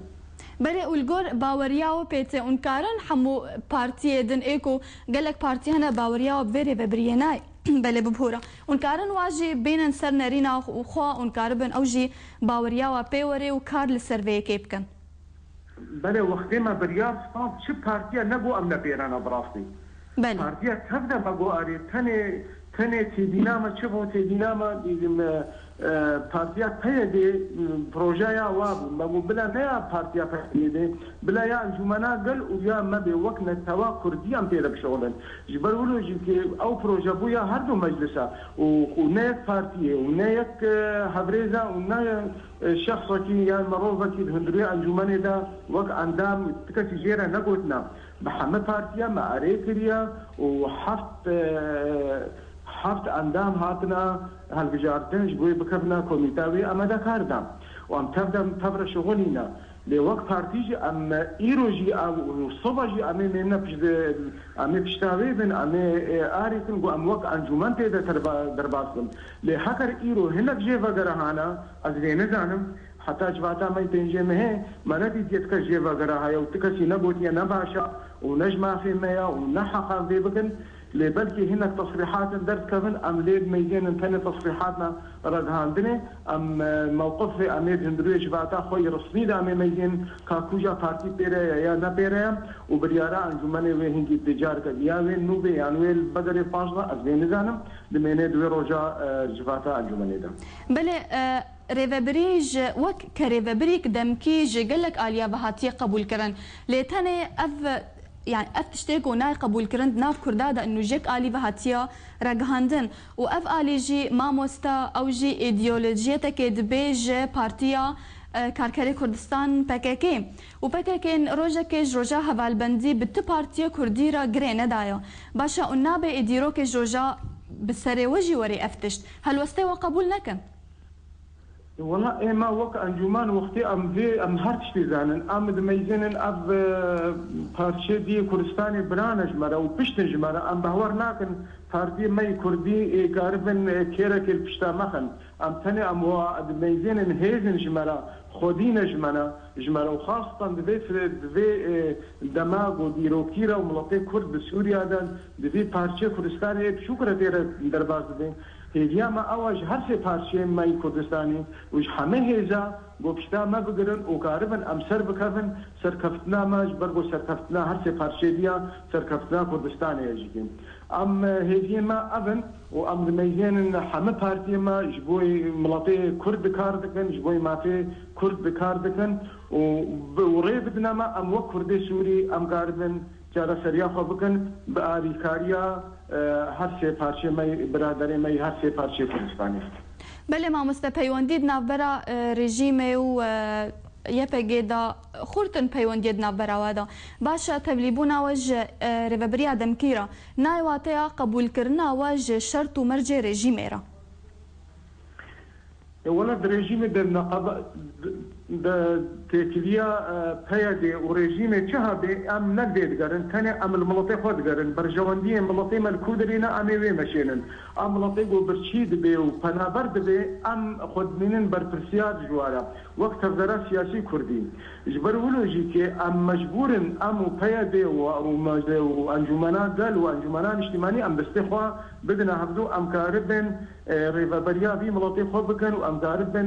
بله والجور باورياو بيتي انكارن حمو بارتي دن ايكو قالك بارتي هنا باورياو بفيري ببريناي بله ببهورا انكارن واجي بين سر نارينا وخوا انكاربن اوجي باورياو بيوري وكار للسيرفي كيبكن بله وقت ما بريار صاب شو بارتي نبو ام نبيرانا براسي بله بارتي تبدا بقو اري تني تديناما شبه تديناما بارتيا بيدي بروجايا وابو مبو بلا ما بارتيا بيدي بلا يا انجمنا قال ويا ما بوقنا توا كرديا بيدا بشغلن جبر ولو جي او بروجا بويا هردو مجلسا ونايك بارتيه ونايك هبريزا ونايك شخص كي يا مروفا كي هندري انجمنا دا وق اندام تكتي جيرا نقوتنا محمد بارتيا ما اريكريا حفت اندام هاتنا هالبجارتن جبوي بكفنا كوميتاوي اما دا كاردام وام تبدا شغلنا لوقت بارتيجي ام ايروجي او صباجي امي منا امي بشتاوي بن امي اريكن جو ام وقت انجمن تي درباسن لحكر ايرو هناك جيفا غرهانا از نزانم حتى جواتا ما تنجي مه ما ندي ديتك جيفا غرها او تكسي نبوتي نباشا ونجمع في ميا ونحقا في بكن لبلكي هناك تصريحات درس كفن ام ليد ميزين ثاني تصريحاتنا ردهاندني ام موقف امير هندروي جباتا خوي رسمي دا ميزين كاكوجا بارتي بيرا يا نا بيرا وبريارا انجمني وي هنجي تجار كديا وين نوبي يعني بدر فاجنا ازين زانم دمينه دوي روجا جباتا انجمني دا بله ريفابريج وك كريفابريك دمكي قالك اليا بهاتي قبول كرن لتاني يعني اف تشتيكو ناي قبول كرند ناف كردادا انه جيك الي بهاتيا رغهاندن واف الي جي ماموستا او جي ايديولوجيتك دبيج بارتيا كاركري كردستان PKK و PKK روجا روجا هفالبندي بت بارتيا كرديرا غرينه دايا باشا ونابه ايديروك روجا بسري وجي وري افتشت هل وستي وقبول نكن والله إيه ما وقت أنجمان وقتي أم هرتش تزانن أم دميزين أب بارشة دي كردستاني برانج مرا وبشتنج مرا أم بهور ناكن بارتي ماي كردي كارفن كيرك البشتا مخن أم تاني أم هو دميزين هيزن جمرا خودين جمرا وخاصة دبي دماغ وديروكيرا وملطي كرد بسوريا دبي بارشة كردستاني بشكرة تيرا درباز دبي هيجيا ما أواج هرسي بارشين ماي كردستاني وش حمي هيزا بوبشتا ما بقرن وكاربن أم سر بكفن سركفتنا ما جبرقو سركفتنا هرسي بارشيديا سركفتنا كردستاني يجيكين أم هيجيا ما أبن وأم دميزين حمي بارتي ما جبوي ملاطي كرد بكاردكن جبوي ما في كرد بكاردكن وريبدنا ما أم وكردي سوري أم كاربن جارا سريا خبكن بآريكاريا هرسي بارشي ماي برادري ماي هرسي بارشي كردستاني بله ما مستپیوندید نافبرا رژیم و یپگی دا خورتن پیوندید نافبرا وادا باشا تبلیبونا وج ريفابري آدم كيرا ناي واتيا قبول كرنا وج شرط ومرجع رژیم را ولا رژیم در نقابه تكليا بيدي وريجيمي شهبي ام نديد قرن ثاني ام الملطي خود قرن برجواندي ملطي مالكودرينا امي وي مشينن ام ملطي جو برشيد بي وبنابرد بي ام خود منين برفرسياد جوارا وقت هزارة سياسي كردي جبر ولوجيكي ام مجبورن ام بيدي وانجمانات دل وانجمانات اجتماعي ام بستخوا بدنا هبدو ام كاربن ريفابريا بي ملطي خود بكن وام كاربن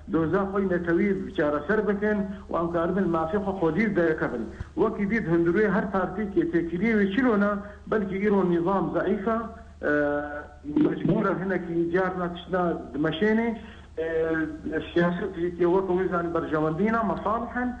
دوزا خوي نتوي بشارة سر بكن وام كاربن ما في خودير دا كفن وكي ديد هندروي هر بارتي كي تكريه ويشيلونا بلكي إيرو نظام ضعيفة مجبورة هنا كي جارنا تشنا دمشيني السياسة كي وقو وزان برجواندينا مصالحا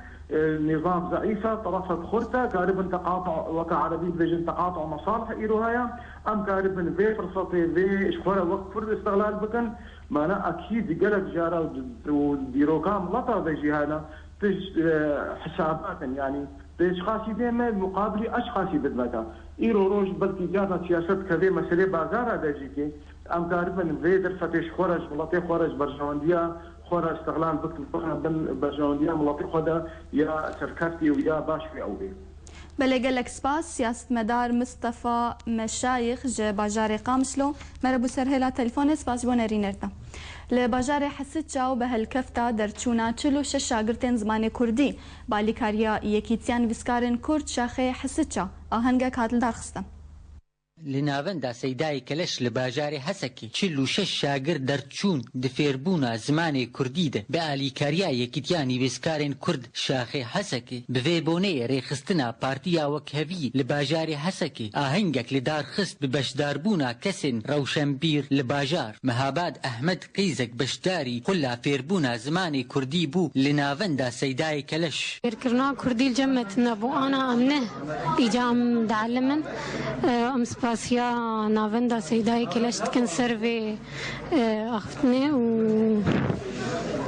نظام ضعيفة طرفت خرطة كاربن تقاطع وكا عربي بيجن تقاطع مصالح إيرو هيا أم كاربن في فرصتي في إشخورة وقت فرد استغلال بكن ما أنا أكيد قلت جارة وديروكام لطا بيجي هذا حسابات يعني بأشخاص ديما مقابل أشخاص بدمتا إيرو روج بلكي جارة سياسة كذي مسألة بازارة بيجيكي أم كاربن في درفتش خرج ملطي خرج برجواندية خورا استقلال بكتب بجاندية ملاطي خدا يا سركفتي ويا باشوي أوي. بله گلک سپاس سیاستمدار مصطفى مشایخ ج باجار قامشلو مربو سرهلا تلفون سپاس بون رینرتا لباجار حسچا و به هلکفتا در چونا 46 شاگردین زمان کردی بالیکاریا یکیتیان ویسکارن کرد شاخه حسچا آهنگا کاتل دارخستم لناوندا سەیدای کەلەش لە باژارێ هەسەکێ 46 شاگرد دەرچوون دفێربوونا زمانی کوردیدە بە ئالیکاریا یەکیتیانی وێستکارێن کورد شاخێ هەسەکێ بڤێ بۆنەیە ڕێخستنا پارتیا وەکهەوی لە باژارێ هەسەکێ ئاهەنگێک لە دارخست بە بەشداربوونا کەسێن ڕەوشەمبیر لە باژار مەهاباد ئەحمەد قەیزێک بەشداری خلا فێربوونا زمانی کوردی بوو لە ناوەندا سەیدای کەلەش فێرکردنا کوردی جەمەتنە بۆ ئانا ئەمنە ئیجام دەعلمن سپاسیا ناوندا سیدای کلش تکن سروی اختنه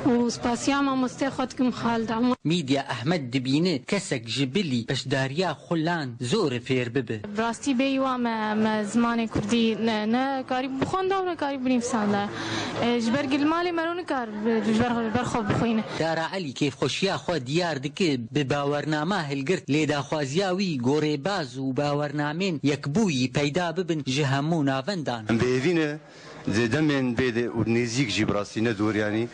و سپاسیا ما مستخد کم خالد میدیا احمد دبینه کسک جبلی بشداریا خلان زور فیر ببه براستی بیوا ما زمان کردی نه کاری بخونده و نه کاری بنفسانده جبر گلمالی مرون کار جبر خوب بخوینه دارا علی کیف خوشیا خو دیار دکه به باورنامه هلگرت لیدا خوازیاوی گوره باز و باورنامین یکبوی پیدا ببن جهمو ناوندان بيفينا دمن بيد ونزيك جبراسينا دور يعني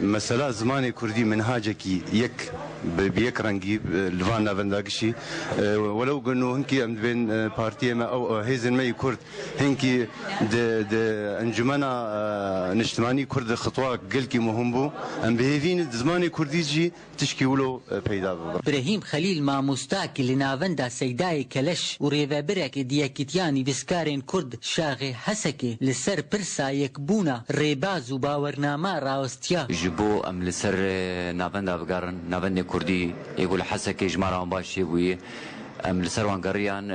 مسألة زماني كردي منهاجكي يك بيك رنجي لفان نافنداكشي ولو قلنا هنكي أم بين بارتي ما أو هيزن ما كرد هنكي د أنجمنا نجتماني كرد خطوة قلكي مهم بو أم بيفين زماني كردي جي تشكي ولو بيدا إبراهيم خليل ما مستاكي لنافندا سيداي كلش وريفا برك دياكتياني بسكارين كرد شاغي حسكي لسر برسا يكبونا ريباز وباورناما راوستيا جبو أم لسر نافندا بقارن نافندا كردي يقول حسكي جمارة باشي بوي ام لسروان قريان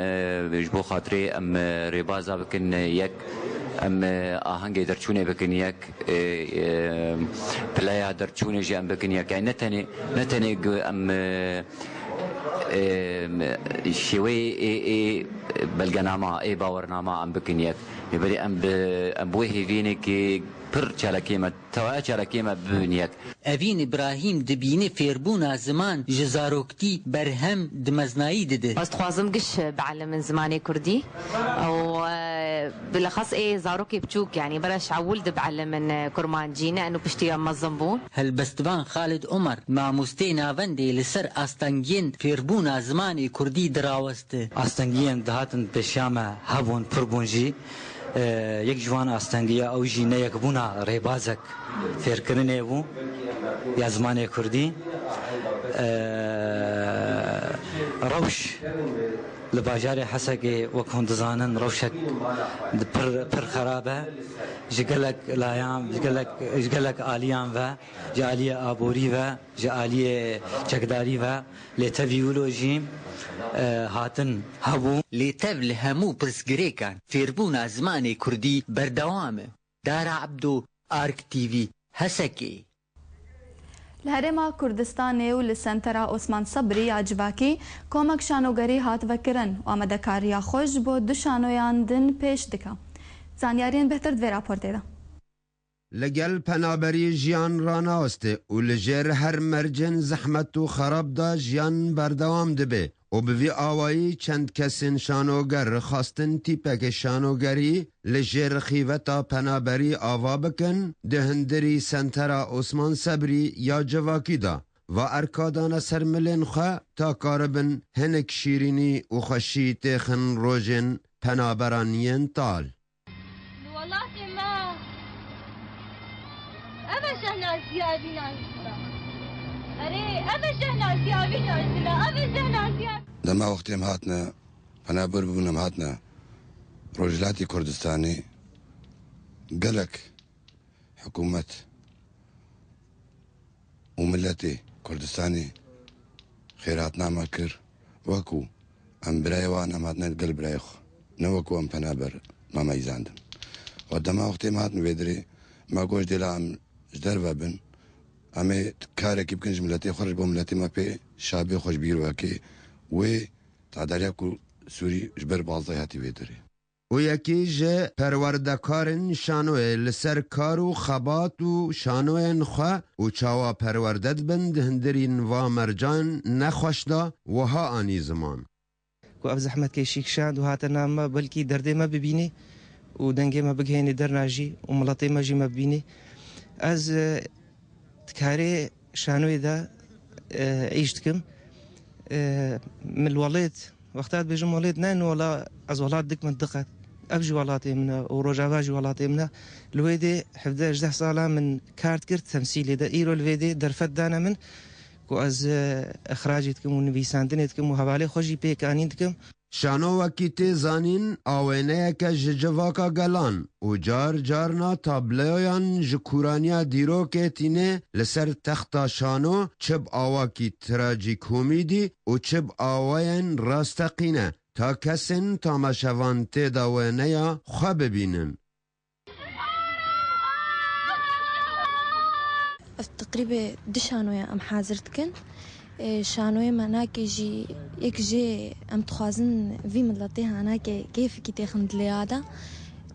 بجبو خاطري ام ريبازا بكن يك ام آهنگي درچونه بكن يك بلايا درچونه جي ام بكن يك يعني نتني ام شوي بلغناما باورناما ام بكن يك يبري ام بوهي فيني كي پر چالکیمه توا چالکیمه ببینیک اوین ابراهیم دبینه فیربونا زمان جزاروکتی برهم دمزنایی دده بس خوازم قش بعلم زماني كردي او بالاخص زاروكي بتشوك يعني برش عولد بعلم من كرمان جينا انه بشتي مزنبون هالبستوان خالد عمر مع مستينا فندي لسر استنجين فيربونا زماني كردي دراوست استنجين دهاتن بشامه هبون پربونجي یک جوان استنگیا او جی نه یک بونا ریبازک فێرکردنێ بوو یا زمانی کوردی ڕەوش لە باژارێ حەسەکێ وەک هەون دەزانن ڕەوشێک پڕ خراپە ji gelek aliyan ve ji aliyê aborî ve ji aliyê çekdarî ve lê tevî wilo jî هاتن هبو لێتەv li hemû pirsgirêkan fêrbûna zimanê kurdî berdewam e Dara Abdo Ark TV Hesekê لهرما كردستان و لسنترا عثمان صبري عجباكي كومك شانوگري هات وكرن و آمدكاريا خوش بو دو شانويان دن پیش دكا زانيارين بهتر دوی راپورته دا لگل پنابری جیان راناسته و لجر هر مرجن زحمت و خراب دا جیان بردوام دبه و بوی آوایی چند کسین شانوگر خواستن تیپک شانوگری لجر خیوتا پنابری آوا بکن دهندری سنترا عثمان صبری یا جواکی دا و ارکادان سرملین خواه تا کاربن هنک شیرینی و خوشی تخن روژن پنابرانین تال لما وقتهم هاتنا پنابر ببونم هاتنا روجلاتی کردستانی قلق حکومت وملتي كردستاني خيرات نعمة كر وكو ام براي وانا ماتنا القلب برايخ نوكو ام پنابر ما ميزاندم ودما وقتهم هاتنا بيدري ما قوش ديلا ام جدر وابن امي كاركي بكنج ملتي خرج بو ملتي ما بي شابي خوش بير وكي و تعداريا كو سوري جبر بالضي هاتي بيدري و یکی جه پروردکارن شانوه لسر کار و خبات و شانوه خواه و چاوا پروردد بند هندرین و مرجان نخوشدا و ها آنی زمان. و اب زحمت که شیکشاند و هاتنا ما بلکی درده ما ببینی و دنگه ما بگهینی در ناجی و ملطه ما جی ما ببینی از تکاره شانوه دا عیشت کم من الوليد وقتات بيجم وليد نين ولا از ولات دك منطقة أبجي ولاتي منا ورجعواجي ولاتي منا الويدي حفظة 11 سالة من كارت كرت تمثيلي دا إيرو الويدي درفت دانا من كو از إخراجيتكم ونبيساندنيتكم وهوالي خوشي بيكانينتكم شانو وكيتي زانين آوينيك ججواكا گلان و جار جارنا تابلويان جكورانيا ديرو كتيني لسر تختا شانو چب آواكي تراجي كوميدي و چب آوين راستقينه تا كسن تاماشوان تداوينيا خواه ببينن. تقريبا دشانويا ام حاضرتكن شانوي مناك يجي ام تخوازن في ملطيها انا كيف كي تاخند ليادا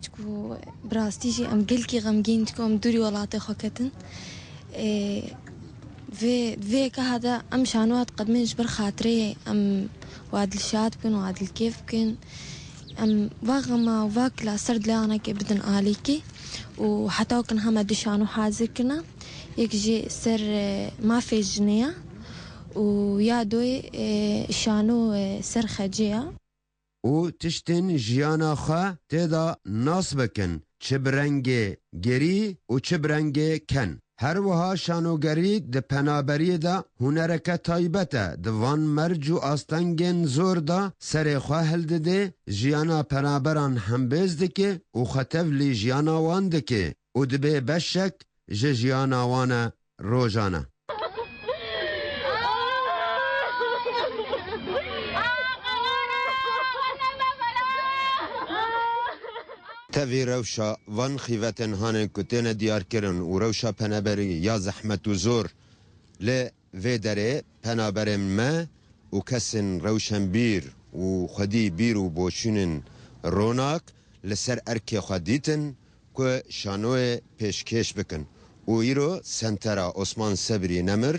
تكو براستيجي ام قلكي غمجين تكو دوري ولاتي خوكتن في كهذا ام شانوات قدمين جبر خاطري ام وادل شاد بكن وادل كيف بكن ام واغما واكلا سرد لي انا كي بدن اليكي وحتى كن هم دشانو حاضر كنا يجي سر ما في جنيه ويادوي شانو سر خجيا و تشتن جيانا خا تدا ناس بكن چبرنگه گری و چبرنگه کن هر وها شانوگری ده پنابری دا هنرکه تایبته دوان مرج و آستنگن زور دا سر خواه هلده ده جیانا پنابران همبیز دکه و خطف لی جیانا وان دکه و دبه بشک جیانا وان روزانه تاوی روشا وان خیوتن هانن کتین دیار کرن و روشا پنابری یا زحمت و زور لی وی داره پنابرم ما و کسن روشن بیر و خودی بیر و بوشونن روناک لسر ارکی خودیتن که شانوی پیشکش بکن و ایرو سنترا عثمان صبری نمر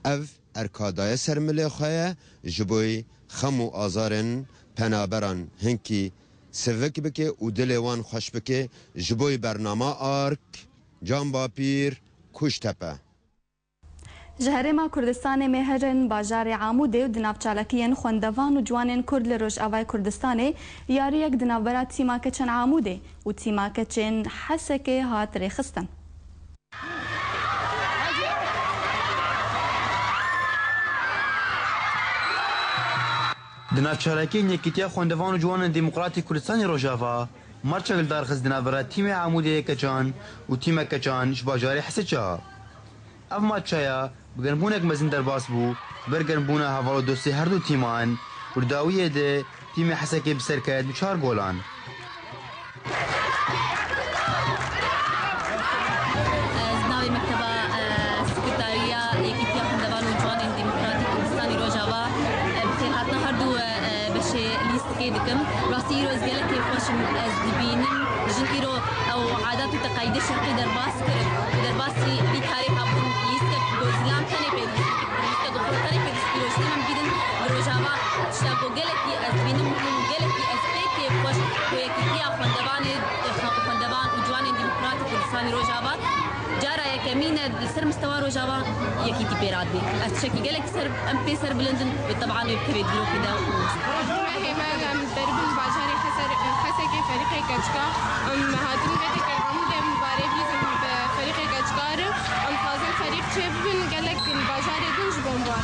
او ارکادای سرملی خواه جبوی خمو آزارن پنابران هنکی سوک بکه و دلوان خوش بکه جبوی برنامه آرک جان باپیر کشتپه جهرما کردستان مهرن باجار عموده و دنابچالکین خوندوان و جوانین کرد لروج آوای کردستان یاری یک دنابرات تیماکه چن عموده و تیماکه چن حسکه هات ریخستن دنابچالکین یکیتیا خوندوان و جوانین دموکراتی کردستان روجاوا مرچگل دارخز دنابرات تیم عموده کچان و تیم کچان باجار حسچا اما چایا بگرنبونک مزین در باس بو برگرنبونه حوالو دوستی هر دو تیمان و داویه ده تیم حسکه بسرکت ب 4 گولان ناوی مکتبه سکرتاریا یکیتیا خوندوان و جوان دموکراتی کردستانی روجاوا بخیر هاتنا هر دو بشه لیست که دکم راستی ایرو از گلک خوشم از دبینم جن ایرو او عادات و تقاید شرقی در باس کرد و در باسی بیکاری هبون لیست گوزلام تنه پیدیست لیست گفر تنه پیدیست ایروشتی من بیدن روجاوا شتاگو گلکی از بینم و گلکی از پیکی خوش و یکیتیا خوندوان و جوان دموکراتی کردستانی روجاوا جارا يكمين سر مستوى روجاوا يكيتي بيراد بي اشكي قالك سر ام بي سر بلندن طبعا يبكي دلو كده هي ما درب باجاري حسكي فريق كاتشكا ام هاتن بيتك العمود مبارك لازم فريق كاتشكار ام فازن فريق تشبن قالك باجاري دنج بومبار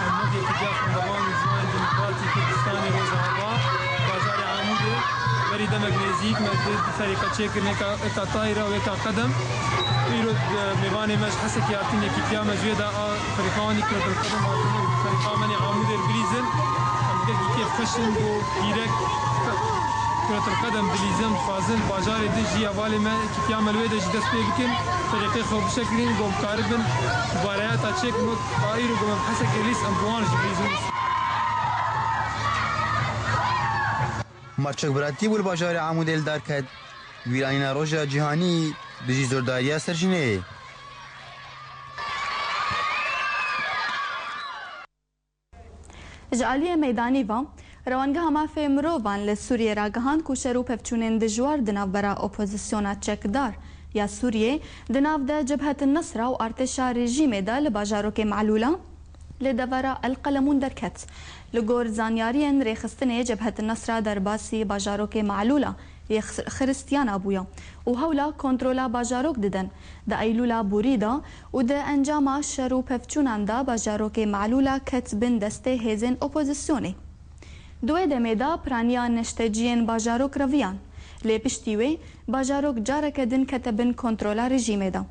المدي اتجاه خوندوان وجوان دموكراتي كردستاني روجاوا باجاري عمودي بريده مغنيزيك مدد فريق تشيكر اكا طايره واكا قدم يرد ميواني مش حسك يعطيني كيتيا مجويدا فريقاني كره القدم فريقاني عمود البريزن كيف خشن ديريكت كره القدم بليزم فازن باجاري دجي اوالي ما كيتيا ملويدا جي دست بيكن فريقي خو بشكل قوم قاربن مباريات تشيك نوت طايره قوم حسك ليس امبوان جبريزن مارچک براتی بول باجار عمودی دار کرد ویرانینا روژا جهانی دجی زورداریا سرجینه جعالی میدانی و روانگه مافی مروان لسوریه را گهاند که شروع پفچونین دجوار دناو برا اپوزیسیونا چکدار یا سوریه دناو ده جبهة النصر و ارتشا رژیم ده لباجاروک معلوله لدورا القلمون درکت لگور زانیارین ریخستن جبهة النصر در باسی باجاروک معلوله خريستيان أبويا وهولا كنترولا باجاروك ددن دا أيلولا بوريدا ودا أنجاما شرو بفتشونان دا باجاروك معلولا كتبن دستي هزين أوبوزيسيوني دوه دميدا برانيا نشتجين باجاروك رويان لي پشتیوی باجاروک جارك دن كتبن كنترولا رژیم دا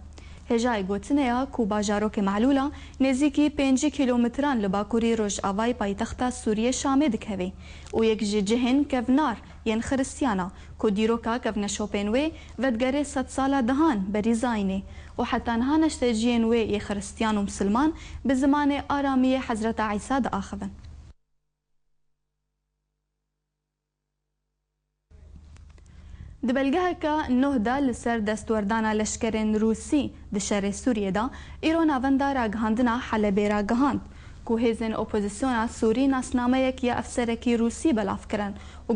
هجای گوتنیا کو باجاروک معلولا نزیکی 5 کیلومتران لباکوری روش آوای پایتخت سوریه شامه دکوی و یک جهن کفنار ین خرستیانا کو دیروکا کفن شوپنوی ودگره 100 ساله دهان بریزاینه و حتی نها نشتجین وی ی خرستیان و مسلمان به زمان آرامی حضرت عیسی دا آخوان دبلگه که نه دا لسر دستوردانا لشکرین روسی دشار سوریه دا ایران آونده را گهاندنا حلبه را گهاند که هزین اپوزیسیونا سوری ناسنامه یک یا افسرکی روسی بلاف کرن و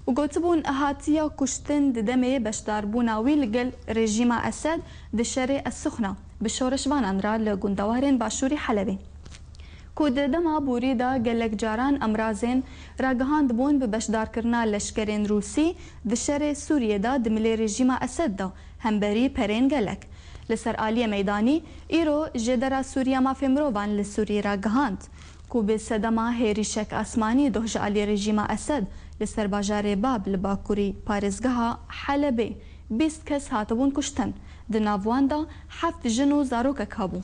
گوتبون احاتیا کشتن ددمه بشداربونا ویلگل رژیم اسد دشار السخنه بشورشوانان را لگندوارین باشوری حلبه که ددما بوری دا گلک جاران امرازین راگهاند بون به بشدار کرنا لشکرین روسی دشار سوریه دا دملی رژیم اسد دا همبری پرین گلک لسر آلی میدانی ایرو جدرا سوریه ما فمروان لسوری راگهاند که به صدما هیریشک آسمانی دوش آلی رژیم اسد لسر باجار باب لباکوری پارزگاه حلبه 20 کس هاتبون کشتن دناوان دا 7 جنو زاروک کابو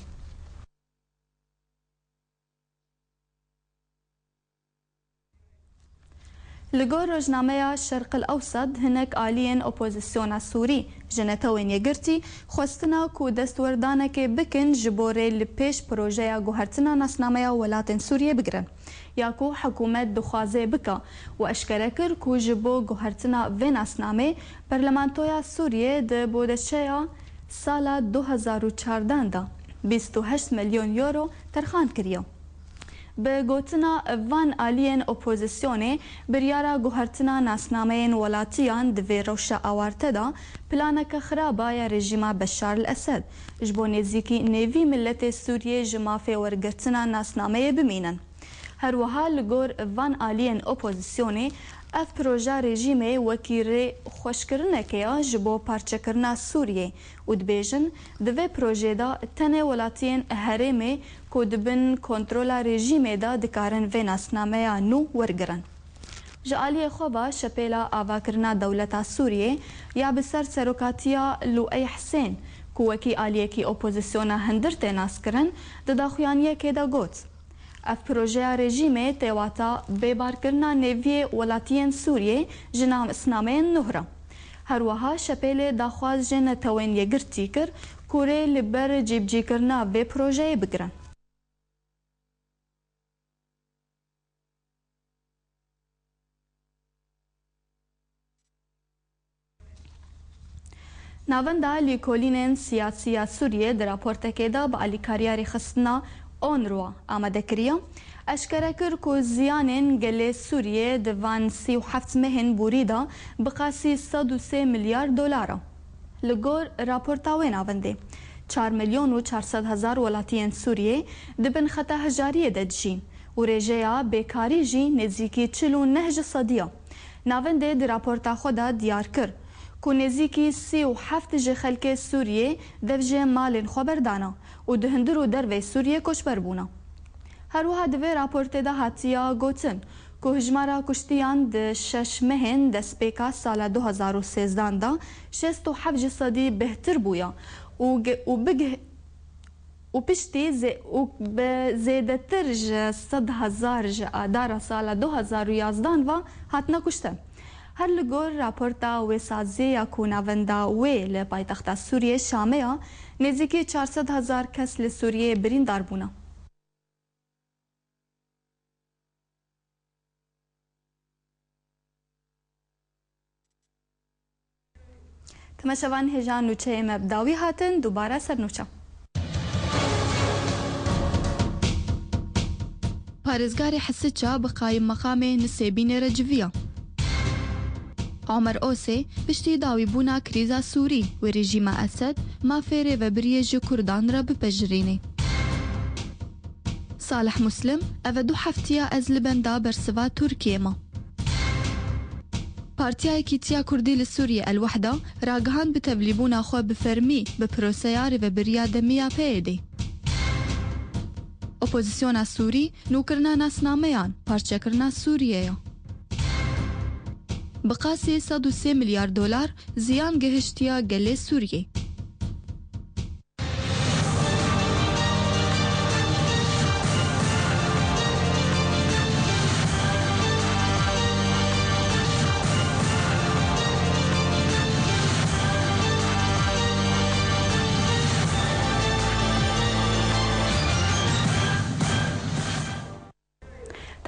لگور روزنامه شرق الاوسط هنک آلین اپوزیسیون سوری جنتوین یگرتی خواستنا کو دستوردانه که بکن جبوره لپیش پروژه گوهرتنا ناسنامه ولاتن سوریه بگرن یا کو حکومت دخوازه بکا و اشکره کر کو جبو گوهرتنا و ناسنامه پرلمانتویا سوریه ده بودچه سال 2014 دا 28 میلیون یورو ترخان کریو به گوتنا وان آلین اپوزیسیونه بریارا گوهرتنا ناسنامه ولاتیان دوی روشا آوارته دا پلانک خرابا یا رژیم بشار الاسد جبو نزیکی نیوی ملت سوریه جمافه ورگرتنا ناسنامه بمینن هر وها لگور وان آلین اپوزیسیونه اف پروژه رژیم وکیره خوشکرنه که جبو پارچکرنا سوریه و دبیجن دوی پروژه دا تنه ولاتین هرمه که دبن کنترولا رژیم دا دکارن و ناسنامه نو ورگرن. جعالی خوبا شپیلا آواکرنا دولتا سوریه یا بسر سروکاتیا لوئی حسین که وکی آلیه کی اپوزیسیونا هندرته ناس کرن دداخویانیه که دا گوت. اف پروژه رژیم تواتا ببار کرنا نوی ولاتین سوریه جنام اسنامه نهره. هر وها شپیل داخواز جن توین یگرتی کر کوره لبر جیب جی کرنا و پروژه بگرن. ناوندا لیکولینن سیاسی سوریه در راپورت که دا با الیکاریاری خستنا اونروا آماده کریا اشکره کر که زیانین گل سوریه دوان 37 مهن بوریدا بقاسی 103 میلیارد دلاره لگور راپورتاوین آونده 4 میلیون و 400 هزار ولاتین سوریه دبن خطا هجاریه دجین و رژیا بیکاری جی نزیکی 49 صدیه ناونده دی راپورتا خدا دیار کر که نزیکی 37 جه خلک سوریه دفجه مالین خبردانا و دهندر و دروی سوریه کشبر بونا. هر وها دوی راپورت ده هاتیا گوتن که هجمارا کشتیان ده 6 مهن دست بیکا سال 2013 دا 67 صدی بهتر بویا و پشتی زیده تر 100,000 آدارا سال 2011 و هاتنا کشتن. هر لگور راپورتا و سازی یا کوناوندا و لپایتخت سوریه شامه نزدیکی 400,000 کس لسوریه بریندار بونا. تماشەوان هێژان نوچەیەمە بداوی هاتن دووبارە سەر نوچە. پارێزگاری حسچە بە قایم مەقامێ نسێبینێ رەجڤیە. عمر ئۆسێ پشتی داوی بوونا کریزا سووری و رێژیمە ئەسەد مافێرێ بە برێژی کوردان رە بپەژرینێ. صالح مسلم ئەvە دوو هەفتیە ئەز li benda bersiva Tirkiyê Partiyayekî Tiya Kurdî li Sûriyê El-Wehda ragihand bi tevlîbûna xwe bi fermî bi proseya rêveberiya demiya PYD. Opozisyona Sûrî nûkirina nasnameyan parçekirina Sûriyê ye. Bi qasî $103 milyar ziyan gihiştiya gelê Sûriyê.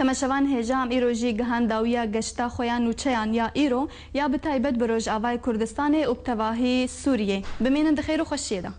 تەمەشەوان هێژام ئیرۆژی گەهانداویە گەشتا خۆیان نوچەیان یا ئیرۆ یا بتایبەت بە ڕۆژئاوای کوردستانê û bi tevahî Sûriyê. Bimînin di xêr û xweşiyê de.